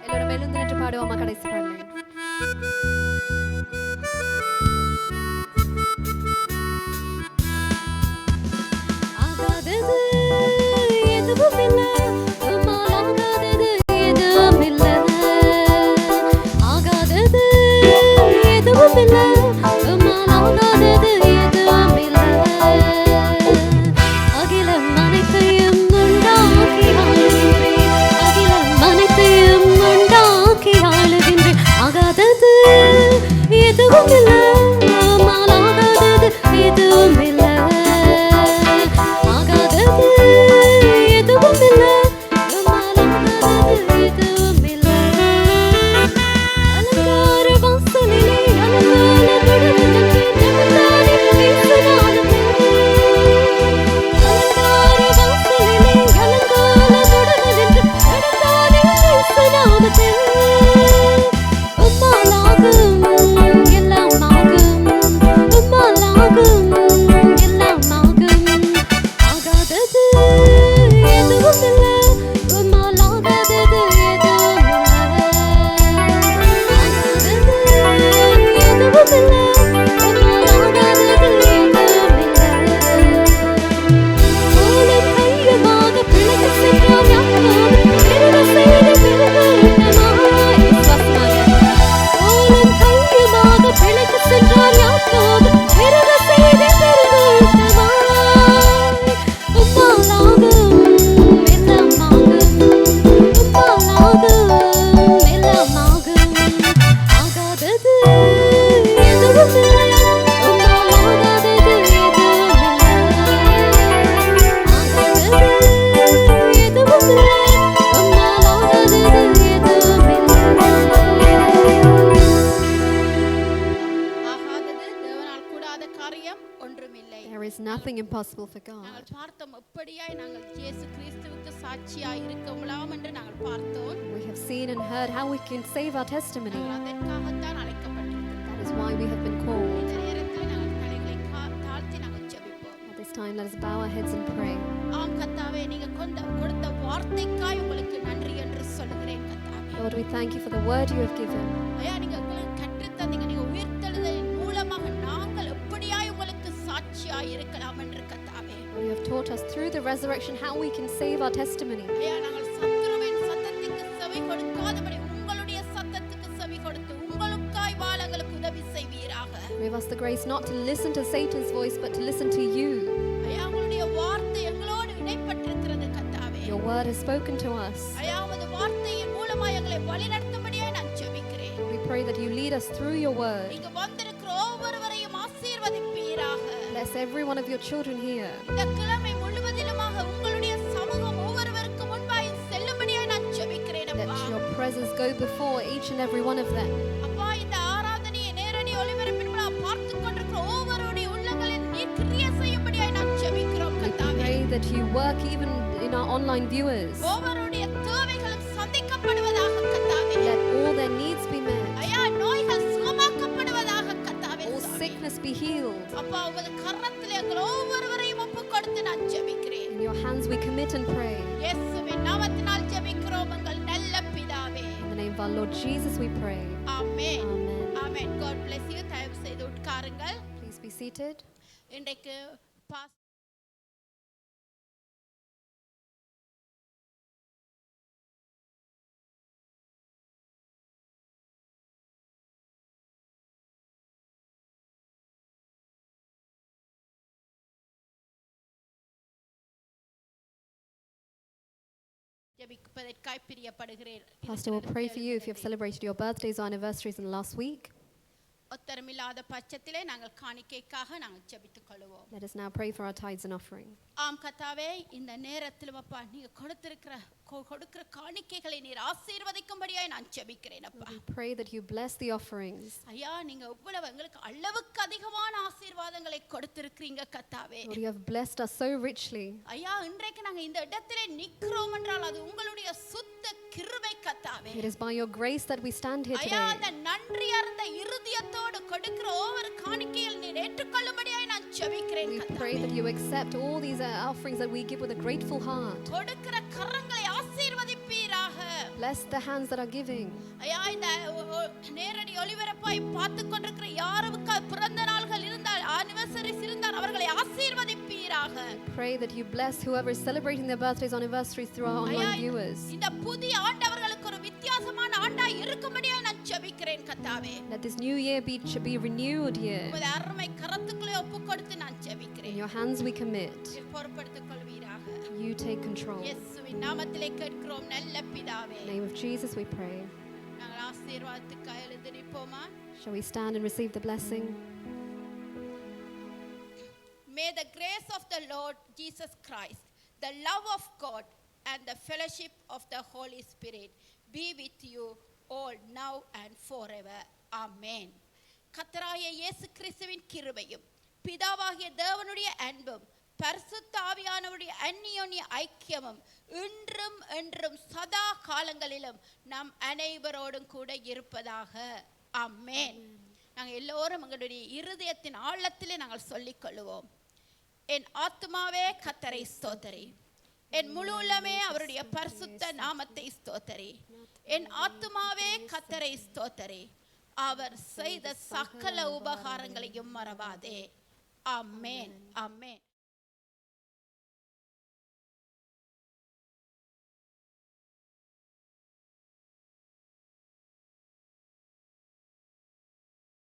எல்லாரும் எழுந்து நின்று பாடுவோமா கடைசி பாடலை? ஆகாதது எதுவும் இல்லை, nothing impossible for God. We have seen and heard how we can save our testimony. That is why we have been called. At this time, let us bow our heads and pray. Lord, we thank you for the word you have given. You have taught us through the resurrection how we can save our testimony. Give us the grace not to listen to Satan's voice but to listen to you. Your word has spoken to us. We pray that you lead us through your word. Bless every one of your children here. Let your presence go before each and every one of them. We pray that you work even in our online viewers. Let all their needs be met. All sickness be healed. In your hands we commit and pray. In the name of our Lord Jesus we pray. Amen. Amen. Amen. God bless you. Please be seated. ஜெபிப்பதற்காய் பிரியப்படுகிறேன். Pastor will pray for you if you have celebrated your birthdays or anniversaries in the last week. ஒத்தரமில்லாத பட்சத்திலே நாங்கள் காணிக்கைக்காக நாங்கள் ஜெபித்துக் கொள்வோம். Let us now pray for our tithes and offering. ஆம் கர்த்தாவே, இந்த நேரத்தில் அப்பா நீங்க கொடுக்கிற காணிக்கைகளை நீர் ஆசீர்வதிக்கும்படியாய் நான் ஜெபிக்கிறேன் அப்பா. We pray that you bless the offerings. ஐயா, நீங்க எவ்வளவு எங்களுக்கு அளவுக்கு அதிகமான ஆசீர்வாதங்களை கொடுத்திருக்கீங்க கர்த்தாவே. Lord, you have blessed us so richly. ஐயா, இன்றைக்கு நாங்க இந்த இடத்திலே நிக்கிறோம் என்றால் அது உங்களுடைய சுத்த கிருபை கர்த்தாவே. It is by your grace that we stand here ஐயா, today. அந்த நன்றியர்ந்த இருதயத்தோடு கொடுக்கிற ஒவ்வொரு காணிக்கையில் நீர் ஏற்றுக்கொள்ளும்படியாய் நான் ஜெபிக்கிறேன் We கர்த்தாவே. pray that you accept all these offerings that we give with a grateful heart. கொடுக்கிற கரங்களை ஆசீர்வதிப்பீராக. Bless the hands that are giving. ஐயா, இந்த நேரடி ஒளிபரப்பாய் பார்த்து கொண்டிருக்கிற யாருக்கு பிறந்த நாள்கள் இருந்தால் anniversaries இருந்தால் அவர்களை ஆசீர்வதிப்பீராக. Pray that you bless whoever is celebrating their birthdays or anniversaries through our ஐயா, online viewers. இந்த புதிய ஆண்டு அவர்களுக்கு ஒரு வித்தியாசமான ஆண்டாய் இருக்கும்படியாய் நான் ஜெபிக்கிறேன் கர்த்தாவே. Let this new year be renewed year. உமது அருமை கரத்துக்குள்ளே ஒப்புக்கொடுத்து நான் In ஜெபிக்கிறேன். your hands we commit. நீர் பொறுப்படுத்திக் கொள்வீராக. You take control. In இயேசுவின் நாமத்திலே கேட்கிறோம் நல்ல பிதாவே. the name of Jesus we pray. நாங்கள் ஆசீர்வாதத்துக்காக எழுந்து நிற்போமா? Shall we stand and receive the blessing? May the grace of the Lord Jesus Christ, the love of God, and the fellowship of the Holy Spirit be with you all now and forever. Amen. கர்த்தராகிய இயேசு கிறிஸ்துவின் கிருபையும் பிதாவாகிய தேவனுடைய அன்பும் பரிசுத்த ஆவியானவருடைய அந்நியோன்ய ஐக்கியமும் இன்றும் என்றும் சதா காலங்களிலும் நம் அனைவரோடும் கூட இருப்பதாக. ஆமென். நாங்கள் எல்லோரும் எங்களுடைய இருதயத்தின் ஆழத்திலே நாங்கள் சொல்லிக் கொள்ளுவோம். என் ஆத்துமாவே கர்த்தரை ஸ்தோத்தரி, என் முழு உள்ளமே அவருடைய பரிசுத்த நாமத்தை ஸ்தோத்தரி. என் ஆத்துமாவே கர்த்தரை ஸ்தோத்தரி, அவர் செய்த சகல உபகாரங்களையும் மறவாதே. ஆமென். ஆமென்.